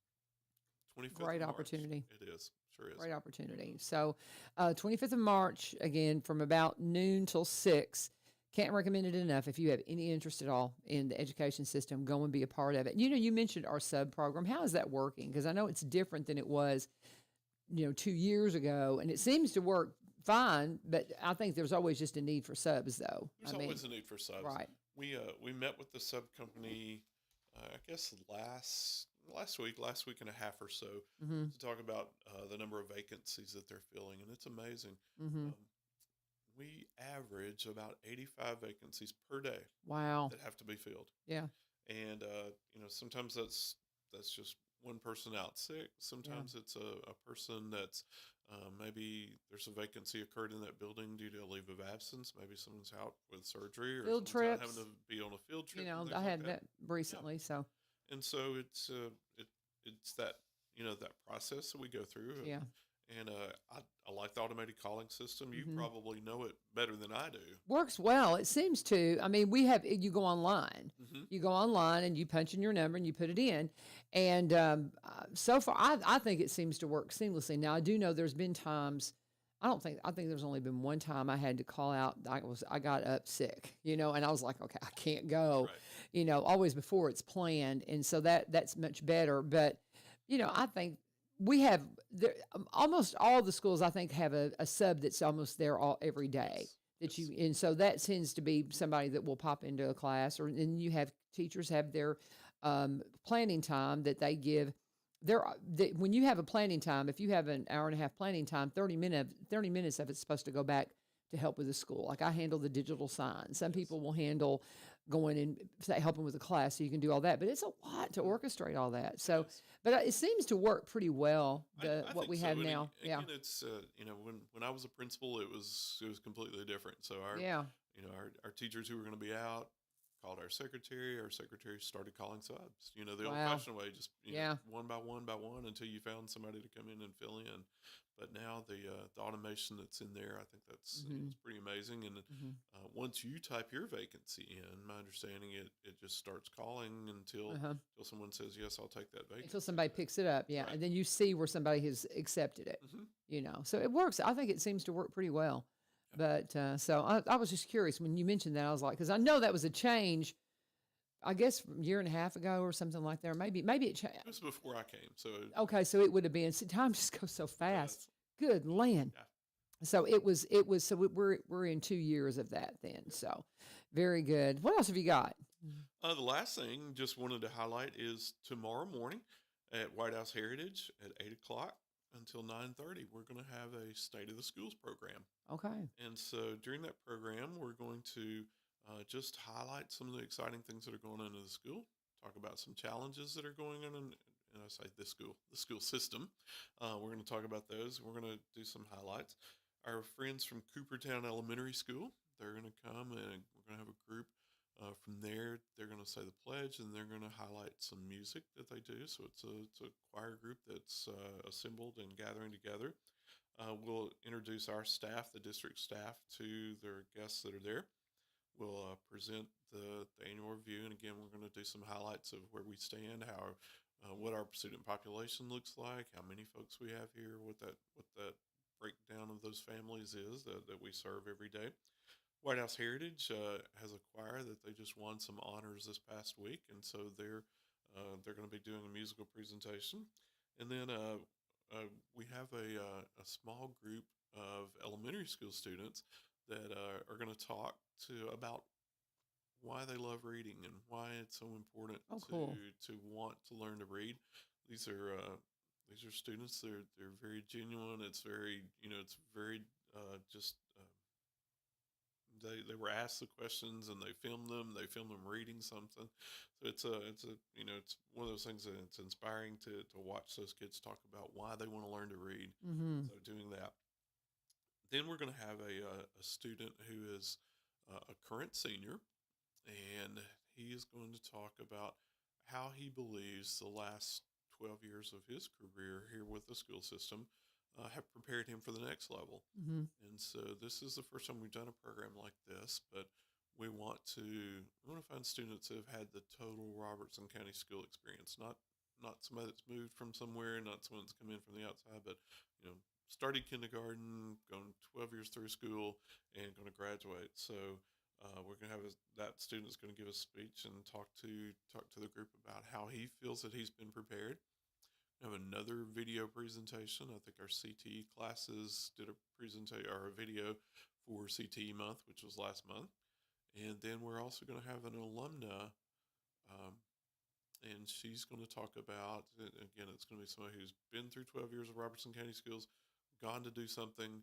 25th Great of March. opportunity. It is. Sure is. Great opportunity. So 25th of March, again, from about noon till 6. Can't recommend it enough. If you have any interest at all in the education system, go and be a part of it. You mentioned our sub program. How is that working? Because I know it's different than it was, 2 years ago, and it seems to work fine, but I think there's always just a need for subs, though. There's always a need for subs. Right. We met with the sub company, I guess last week and a half or so, to talk about the number of vacancies that they're filling, and it's amazing. We average about 85 vacancies per day. Wow. That have to be filled. Yeah. And sometimes that's just one person out sick. Yeah. Sometimes it's a person that's maybe there's a vacancy occurred in that building due to a leave of absence. Maybe someone's out with surgery or Field someone's out having trips. to be on a field You trip and know, things I like had that. that recently. So, And so it's that that process that we go through. yeah. And I like the automated calling system. You Hmm. probably know it better than I do. Works well. It seems to. I mean, we have, you go online. Hmm. You go online and you punch in your number and you put it in. And so far, I think it seems to work seamlessly. Now, I do know there's been times, I think there's only been one time I had to call out. I got up sick, and I was like, okay, I can't go, Right. always before it's planned. And so that's much better. But, I think we have there, almost all the schools, I think, have a sub that's almost there every day Yes. that Yes. and so that tends to be somebody that will pop into a class, or and you have teachers have their planning time that they give. When you have a planning time, if you have an hour and a half planning time, 30 minutes of it's supposed to go back to help with the school. Like I handle the digital sign. Some Yes. people will handle going and say, helping with the class, so you can do all that. But it's a lot to orchestrate all that. So, Yes. but it seems to work pretty well. I What think we so. have And now, yeah, again, it's when I was a principal, it was completely different. So yeah, our teachers who were going to be out called our secretary. Our secretary started calling subs. The wow, old-fashioned way, just yeah. one by one by one until you found somebody to come in and fill in. But now the automation that's in there, I think that's Hmm. it's pretty amazing. And Hmm. once you type your vacancy in, my understanding it just starts calling Uh-huh. until someone says yes, I'll take that Until vacancy. somebody picks it up, yeah, Right. and then you see where somebody has accepted it. Mm-hmm. So it works. I think it seems to work pretty well. Yeah. But so I was just curious when you mentioned that. I was like, because I know that was a change. I guess from a year and a half ago or something like that. Or maybe it changed. It was before I came, so Okay, so it would have been. Time just goes so fast. yes. Good land. Yeah. So it was. So we're in 2 years of that then. So very good. What else have you got? The last thing just wanted to highlight is tomorrow morning at White House Heritage at 8 o'clock until 9:30. We're going to have a State of the Schools program, Okay. and so during that program, we're going to just highlight some of the exciting things that are going on in the school. Talk about some challenges that are going on and I say the school system. We're going to talk about those. We're going to do some highlights. Our friends from Coopertown Elementary School, they're going to come and we're going to have a group. From there, they're going to say the pledge, and they're going to highlight some music that they do. So it's a choir group that's assembled and gathering together. We'll introduce our staff, the district staff, to their guests that are there. We'll present the annual review, and again, we're going to do some highlights of where we stand, how what our student population looks like, how many folks we have here, what that breakdown of those families is that we serve every day. White House Heritage has a choir that they just won some honors this past week, and so they're going to be doing a musical presentation. And then we have a small group of elementary school students that are going to talk about why they love reading and why it's so important Oh, cool. to want to learn to read. These are students. They're very genuine. It's very it's very just. They were asked the questions and they filmed them. They filmed them reading something. So it's one of those things that it's inspiring to watch those kids talk about why they want to learn to read. Mm-hmm. So doing that. Then we're going to have a student who is a current senior, and he is going to talk about how he believes the last 12 years of his career here with the school system have prepared him for the next level. Mm-hmm. And so this is the first time we've done a program like this, but we want to find students who have had the total Robertson County school experience, not somebody that's moved from somewhere, not someone that's come in from the outside, but started kindergarten, gone 12 years through school, and going to graduate. So we're going to have that student's going to give a speech and talk to the group about how he feels that he's been prepared. We have another video presentation. I think our CTE classes did a presentation or a video for CTE month, which was last month. And then we're also going to have an alumna, and she's going to talk about, again, it's going to be somebody who's been through 12 years of Robertson County Schools, gone to do something,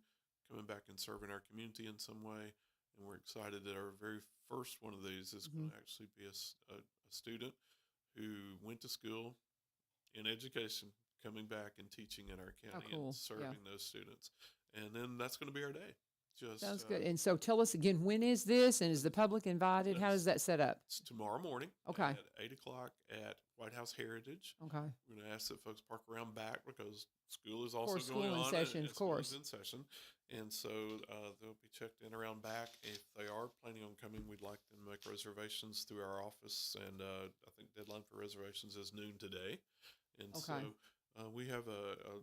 coming back and serving our community in some way. And we're excited that our very first one of these is Mm-hmm. going to actually be a student who went to school in education, coming back and teaching in our county cool. and Yeah. serving those students. And then that's going to be our day. Just Sounds good. And so tell us again, when is this, and is the public invited? How Yes. does that set up? It's tomorrow morning Okay. at 8 o'clock at White House Heritage. Okay. We're going to ask that folks park around back because school is Of also course, going school in on. session, and of school is course. in session. And so they'll be checked in around back. If they are planning on coming, we'd like them to make reservations through our office. And I think deadline for reservations is noon today. And Okay. so we have a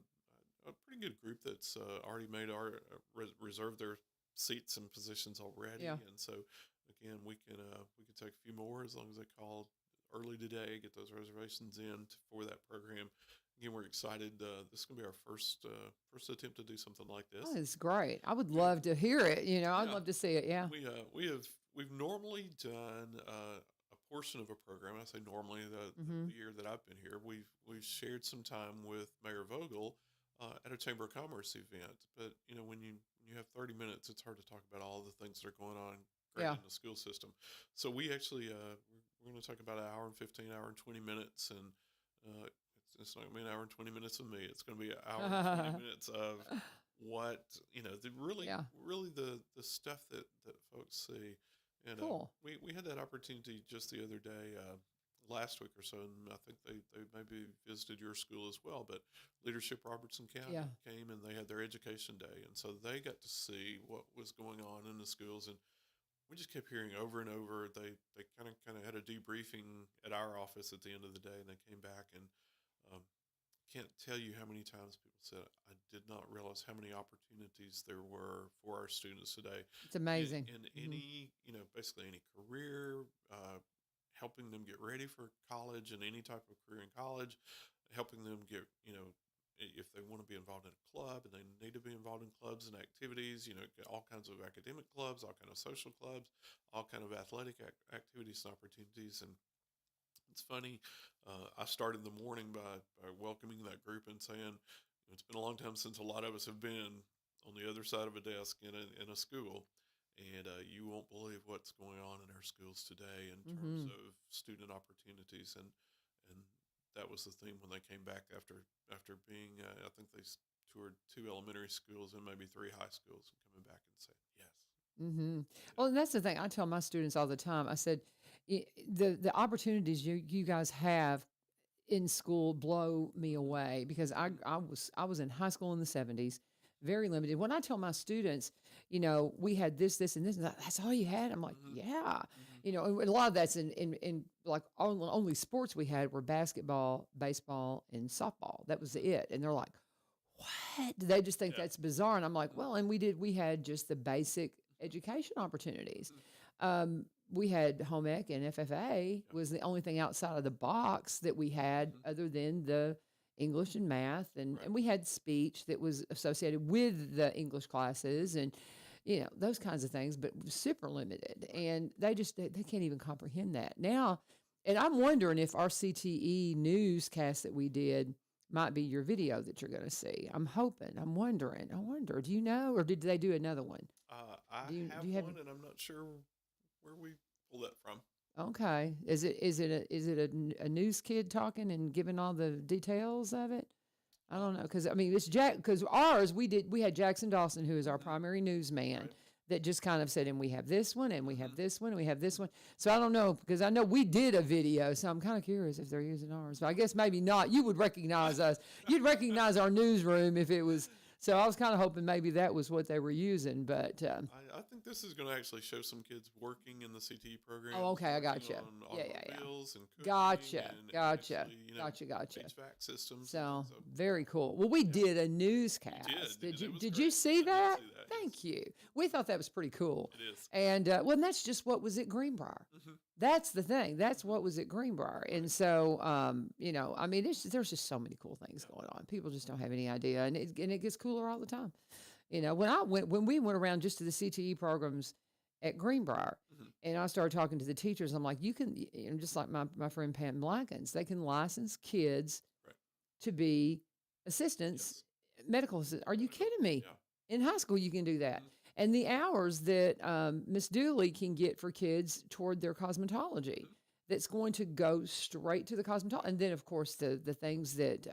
pretty good group that's already made our reserved their seats and positions already. Yeah. And so again, we can take a few more as long as they call early today, get those reservations in for that program. Again, we're excited. This is going to be our first attempt to do something like this. Oh, it's great. I would love to hear it. You know, I'd Yeah. love to see it. Yeah. We've normally done a portion of a program. I say normally the year that I've been here, we've shared some time with Mayor Vogel at a Chamber of Commerce event. But you know, when you have 30 minutes, it's hard to talk about all the things that are going on great Yeah. in the school system. So we actually we're going to talk about an hour and 15, hour and 20 minutes, and it's not going to be an hour and 20 minutes of me. It's going to be an hour and 20 minutes of what Yeah. really the stuff that folks see. And Cool. we had that opportunity just the other day, last week or so, and I think they maybe visited your school as well. But Leadership Robertson County Yeah. came and they had their education day, and so they got to see what was going on in the schools. And we just kept hearing over and over. They kind of had a debriefing at our office at the end of the day, and they came back and can't tell you how many times people said, I did not realize how many opportunities there were for our students today. It's amazing. In any, basically any career, helping them get ready for college and any type of career in college, helping them get, if they want to be involved in a club and they need to be involved in clubs and activities, get all kinds of academic clubs, all kind of social clubs, all kind of athletic activities and opportunities. And it's funny, I started the morning by welcoming that group and saying, it's been a long time since a lot of us have been on the other side of a desk in a school, and you won't believe what's going on in our schools today in terms of student opportunities, and that was the theme when they came back after being, I think they toured 2 elementary schools and maybe 3 high schools, and coming back and saying, yes. Well, and that's the thing. I tell my students all the time. I said, the opportunities you guys have in school blow me away because I was in high school in the 70s, very limited. When I tell my students, we had this, and this, and that's all you had. I'm like, yeah, and a lot of that's in like only sports we had were basketball, baseball, and softball. That was it. And they're like, what? They just think that's bizarre. And I'm like, well, and we had just the basic education opportunities. We had home ec and FFA was the only thing outside of the box that we had other than the English and math. And we had speech that was associated with the English classes and, those kinds of things, but super limited. And they can't even comprehend that now. And I'm wondering if our CTE newscast that we did might be your video that you're going to see. I'm hoping. I wonder. Do you know, or did they do another one? I Do you have have- one, and I'm not sure where we pulled that from. Okay. Is it a news kid talking and giving all the details of it? I don't know. Cause I mean, cause ours, we had Jackson Dawson, who is our primary newsman that just kind of said, and we have this one and we have this one and we have this one. So I don't know, because I know we did a video. So I'm kind of curious if they're using ours, but I guess maybe not. You would recognize us. You'd recognize our newsroom if it was. So I was kind of hoping maybe that was what they were using, but I think this is going to actually show some kids working in the CTE program. Oh, okay, I working gotcha. on Yeah. automobiles and cooking Gotcha. and Gotcha. actually, Gotcha. HVAC systems. So and very cool. Well, we did a newscast. did. you? It was Did you great. see I did that? see that, Thank you. We thought that was pretty cool. It is. And and that's just what was at Greenbrier. That's the thing. That's what was at Greenbrier. And so, I mean, there's just so many cool things going on. People just don't have any idea, and it gets cooler all the time. When we went around just to the CTE programs at Greenbrier, and I started talking to the teachers, I'm like, you can, just like my friend Pam Blackens, they can license kids to be assistants, medical assistants. Are you kidding me? Yeah. In high school, you can do that. And the hours that Miss Dooley can get for kids toward their cosmetology, that's going to go straight to the cosmetologist. And then, of course, the things that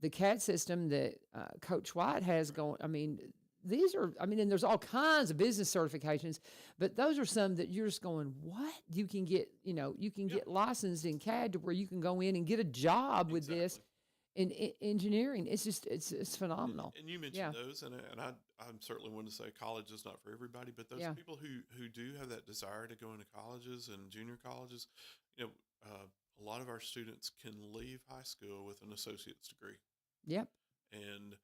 the CAD system that Coach White has going. I mean, these are. I mean, and there's all kinds of business certifications, but those are some that you're just going, what? You can get, you can get licensed in CAD to where you can go in and get a job with this in engineering. It's just it's phenomenal. And you mentioned those, and I'm certainly one to say college is not for everybody, but those people who do have that desire to go into colleges and junior colleges, a lot of our students can leave high school with an associate's degree. Yep. And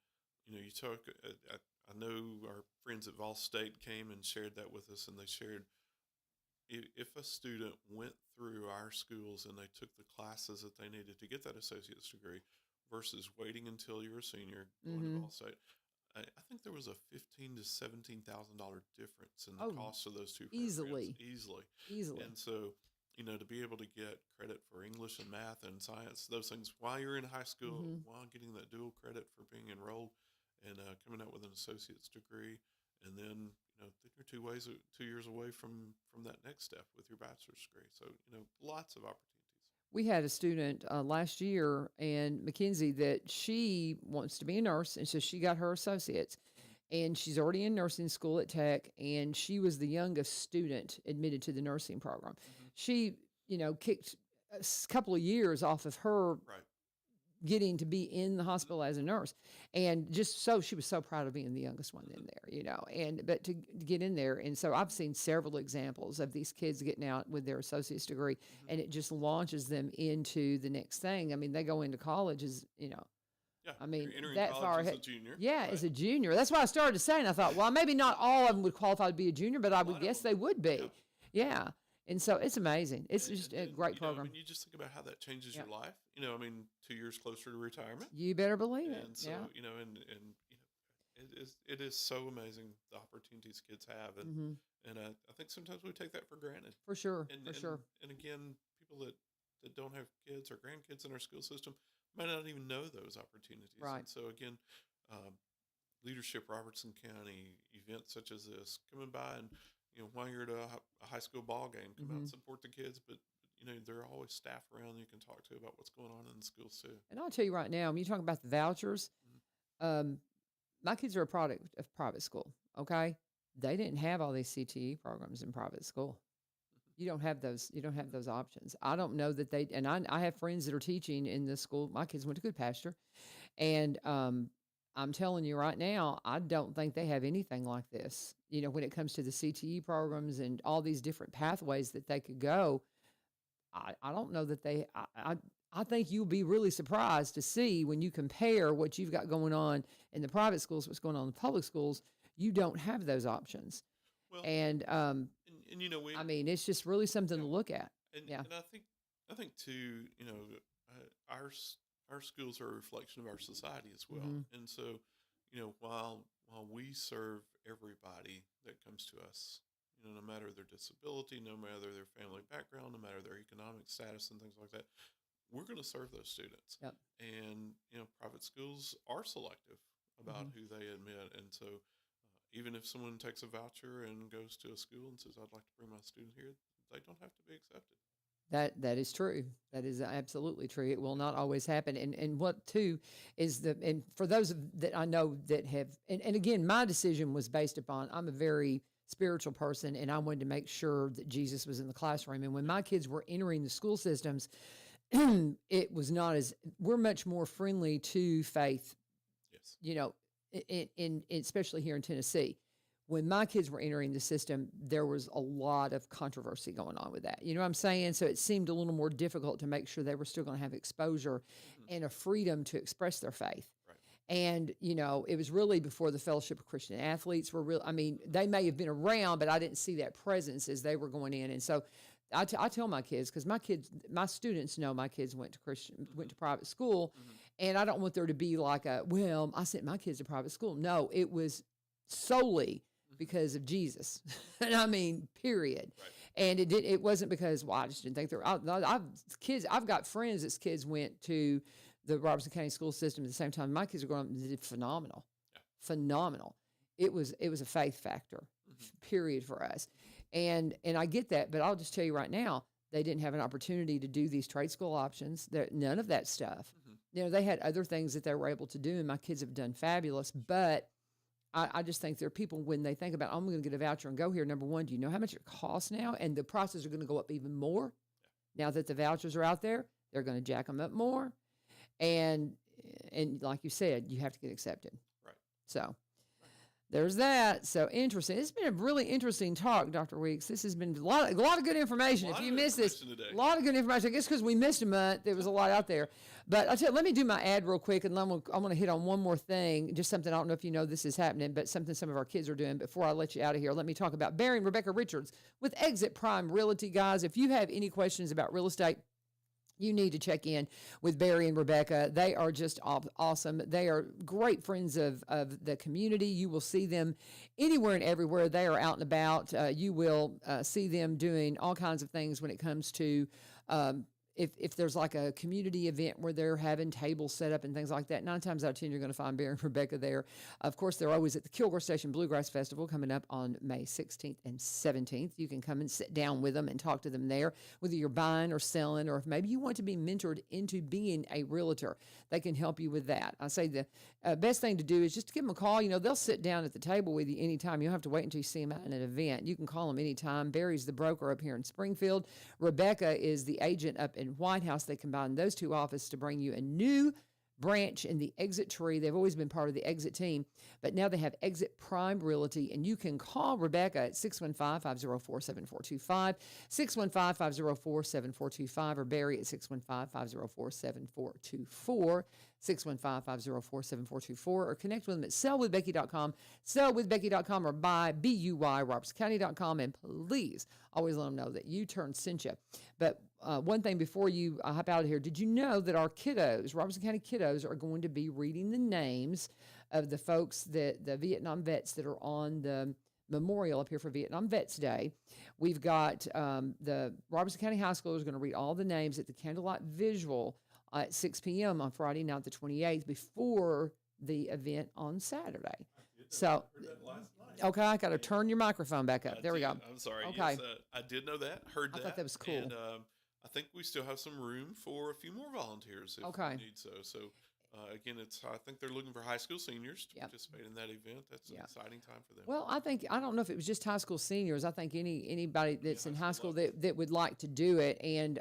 you took. I know our friends at Vol State came and shared that with us, and they shared if a student went through our schools and they took the classes that they needed to get that associate's degree versus waiting until you're a senior going to Vol State, I think there was a $15,000 to $17,000 difference in the cost of those two programs. Easily. And so, to be able to get credit for English and math and science, those things while you're in high school, while getting that dual credit for being enrolled and coming out with an associate's degree, and then you're 2 years away from that next step with your bachelor's degree. So lots of opportunities. We had a student last year, and Mackenzie, that she wants to be a nurse, and so she got her associates, and she's already in nursing school at Tech, and she was the youngest student admitted to the nursing program. She, kicked a couple of years off of her getting to be in the hospital as a nurse, and she was so proud of being the youngest one in there, but to get in there. And so I've seen several examples of these kids getting out with their associate's degree, and it just launches them into the next thing. I mean, they go into college as, I mean, that far ahead. As a junior. Yeah, as a junior. That's why I started to say, and I thought, well, maybe not all of them would qualify to be a junior, but I would guess they would be. Yeah. And so it's amazing. It's just a great program. You just think about how that changes your life. 2 years closer to retirement. You better believe it. And so, it is so amazing the opportunities kids have, and I think sometimes we take that for granted. For sure. And again, people that don't have kids or grandkids in our school system might not even know those opportunities. Right. And so again, Leadership Robertson County events such as this, coming by and while you're at a high school ball game, come out and support the kids. But there are always staff around you can talk to about what's going on in the schools too. And I'll tell you right now, when you talk about the vouchers, my kids are a product of private school. Okay, they didn't have all these CTE programs in private school. You don't have those. You don't have those options. I don't know that they. And I have friends that are teaching in this school. My kids went to Good Pasture, and I'm telling you right now, I don't think they have anything like this. When it comes to the CTE programs and all these different pathways that they could go, I don't know that they. I think you'll be really surprised to see when you compare what you've got going on in the private schools, what's going on in the public schools. You don't have those options. Well, and I mean, it's just really something to look at. And I think too, our schools are a reflection of our society as well. And so, while we serve everybody that comes to us, no matter their disability, no matter their family background, no matter their economic status and things like that, we're going to serve those students. Yep. And, private schools are selective about who they admit. And so even if someone takes a voucher and goes to a school and says, I'd like to bring my student here, they don't have to be accepted. That is true. That is absolutely true. It will not always happen. And what too is and for those that I know that have, and again, my decision was based upon, I'm a very spiritual person, and I wanted to make sure that Jesus was in the classroom. And when my kids were entering the school systems, it was not we're much more friendly to faith. Yes. In especially here in Tennessee. When my kids were entering the system, there was a lot of controversy going on with that. You know what I'm saying? So it seemed a little more difficult to make sure they were still going to have exposure and a freedom to express their faith. Right. And, it was really before the Fellowship of Christian Athletes were real. I mean, they may have been around, but I didn't see that presence as they were going in. And so I tell my kids, because my students know my kids went to private school, and I don't want there to be like I sent my kids to private school. No, it was solely because of Jesus. And I mean, period. Right. And it wasn't because, I just didn't think I've got friends that's kids went to the Robertson County school system at the same time. My kids are growing up and did phenomenal. Yeah. Phenomenal. It was a faith factor, period, for us. And I get that, but I'll just tell you right now, They didn't have an opportunity to do these trade school options. None of that stuff. Mm-hmm. You know, they had other things that they were able to do, and my kids have done fabulous. But I just think there are people, when they think about, I'm going to get a voucher and go here, number one, do you know how much it costs now? And the prices are going to go up even more. Now that the vouchers are out there, they're going to jack them up more. And like you said, you have to get accepted. Right. So there's that. So interesting. It's been a really interesting talk, Dr. Weeks. This has been a lot of good information. If you missed this, a lot of good information. I guess because we missed a month, there was a lot out there. But I'll tell you, let me do my ad real quick, and I'm going to hit on one more thing, just something I don't know if you know this is happening, but something some of our kids are doing. Before I let you out of here, let me talk about Barry and Rebecca Richards with Exit Prime Realty, guys. If you have any questions about real estate, you need to check in with Barry and Rebecca. They are just awesome. They are great friends of the community. You will see them anywhere and everywhere. They are out and about. You will see them doing all kinds of things when it comes to if there's like a community event where they're having tables set up and things like that. 9 times out of 10, you're going to find Barry and Rebecca there. Of course, they're always at the Kilgore Station Bluegrass Festival coming up on May 16th and 17th. You can come and sit down with them and talk to them there, whether you're buying or selling, or if maybe you want to be mentored into being a realtor. They can help you with that. I say the best thing to do is just give them a call. You know, they'll sit down at the table with you anytime. You don't have to wait until you see them at an event. You can call them anytime. Barry's the broker up here in Springfield. Rebecca is the agent up in White House. They combined those two offices to bring you a new branch in the Exit tree. They've always been part of the Exit team, but now they have Exit Prime Realty, and you can call Rebecca at 615-504-7425, 615-504-7425, or Barry at 615-504-7424, 615-504-7424, or connect with them at sellwithbecky.com, sellwithbecky.com, or buy.robertscounty.com, and please always let them know that U-Turn sent you. But one thing before you hop out of here, did you know that our kiddos, Robertson County kiddos, are going to be reading the names of the folks, the Vietnam vets that are on the memorial up here for Vietnam Vets Day? We've got the Robertson County High School is going to read all the names at the candlelight visual at 6 p.m. on Friday night, the 28th, before the event on Saturday. So, okay, I got to turn your microphone back up. There we go. I'm sorry. Okay. Yes, I did know that. Heard that. I thought that was cool. And I think we still have some room for a few more volunteers if we need so. So again, I think they're looking for high school seniors to participate in that event. That's an exciting time for them. Well, I don't know if it was just high school seniors. I think anybody that's in high school that would like to do it, and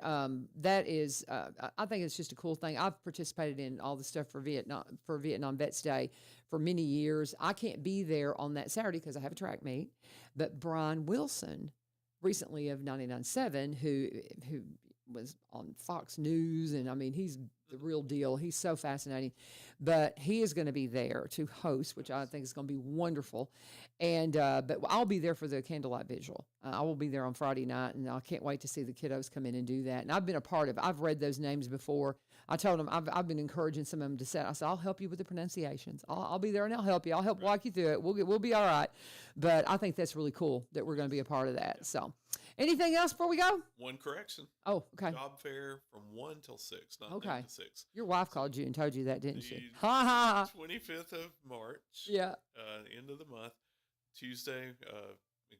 that is, I think it's just a cool thing. I've participated in all the stuff for Vietnam Vets Day for many years. I can't be there on that Saturday because I have a track meet, but Brian Wilson, recently of 99.7, who was on Fox News, and I mean, he's the real deal. He's so fascinating, but he is going to be there to host, which I think is going to be wonderful. And but I'll be there for the candlelight visual. I will be there on Friday night, and I can't wait to see the kiddos come in and do that. And I've been a part of it. I've read those names before. I told them I've been encouraging some of them to say, I said, I'll help you with the pronunciations. I'll be there and I'll help you. I'll help walk you through it. We'll be all right. But I think that's really cool that we're going to be a part of that. So, anything else before we go? One correction. Oh, okay. Job fair from 1 till 6, not okay. 9 to 6. Your wife called you and told you that, didn't she? Ha ha. 25th of March. Yeah. End of the month. Tuesday.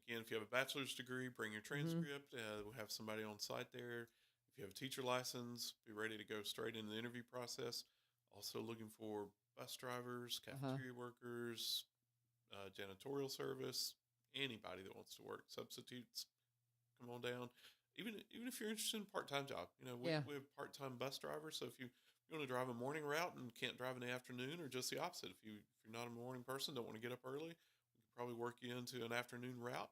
Again, if you have a bachelor's degree, bring your transcript. We'll have somebody on site there. If you have a teacher license, be ready to go straight into the interview process. Also looking for bus drivers, cafeteria workers, janitorial service, anybody that wants to work, substitutes, come on down. Even if you're interested in a part-time job, we have part-time bus drivers. So if you want to drive a morning route and can't drive in the afternoon, or just the opposite, if you're not a morning person, don't want to get up early, we can probably work you into an afternoon route,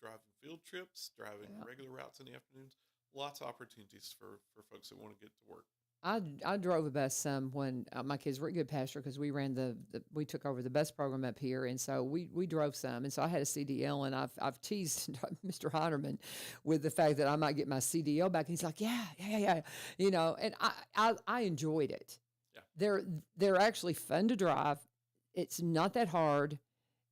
driving field trips, driving regular routes in the afternoons. Lots of opportunities for folks that want to get to work. I drove a bus some when my kids were at Good Pasture, because we ran we took over the bus program up here, and so we drove some, and so I had a CDL, and I've teased Mr. Heinerman with the fact that I might get my CDL back, and he's like, yeah, and I enjoyed it. Yeah. They're actually fun to drive. It's not that hard.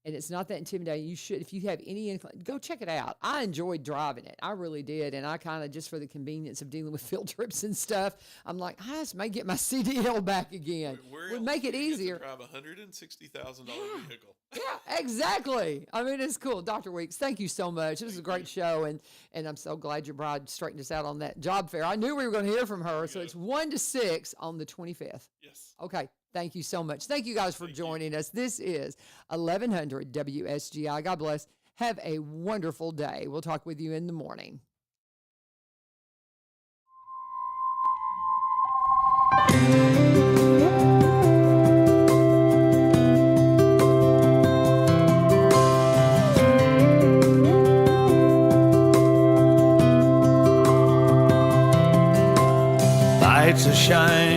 and it's not that intimidating. You should, if you have any, go check it out. I enjoyed driving it. I really did. And I kind of, just for the convenience of dealing with field trips and stuff, I'm like, I just may get my CDL back again. Would make it easier. Drive a $160,000 vehicle. Yeah, exactly. I mean, it's cool. Dr. Weeks, thank you so much. This was a great show, and I'm so glad your bride straightened us out on that job fair. I knew we were going to hear from her, so it's 1 to 6 on the 25th. Yes. Okay. Thank you so much. Thank you guys for joining us. This is 1100 WSGI. God bless. Have a wonderful day. We'll talk with you in the morning. Lights are shining.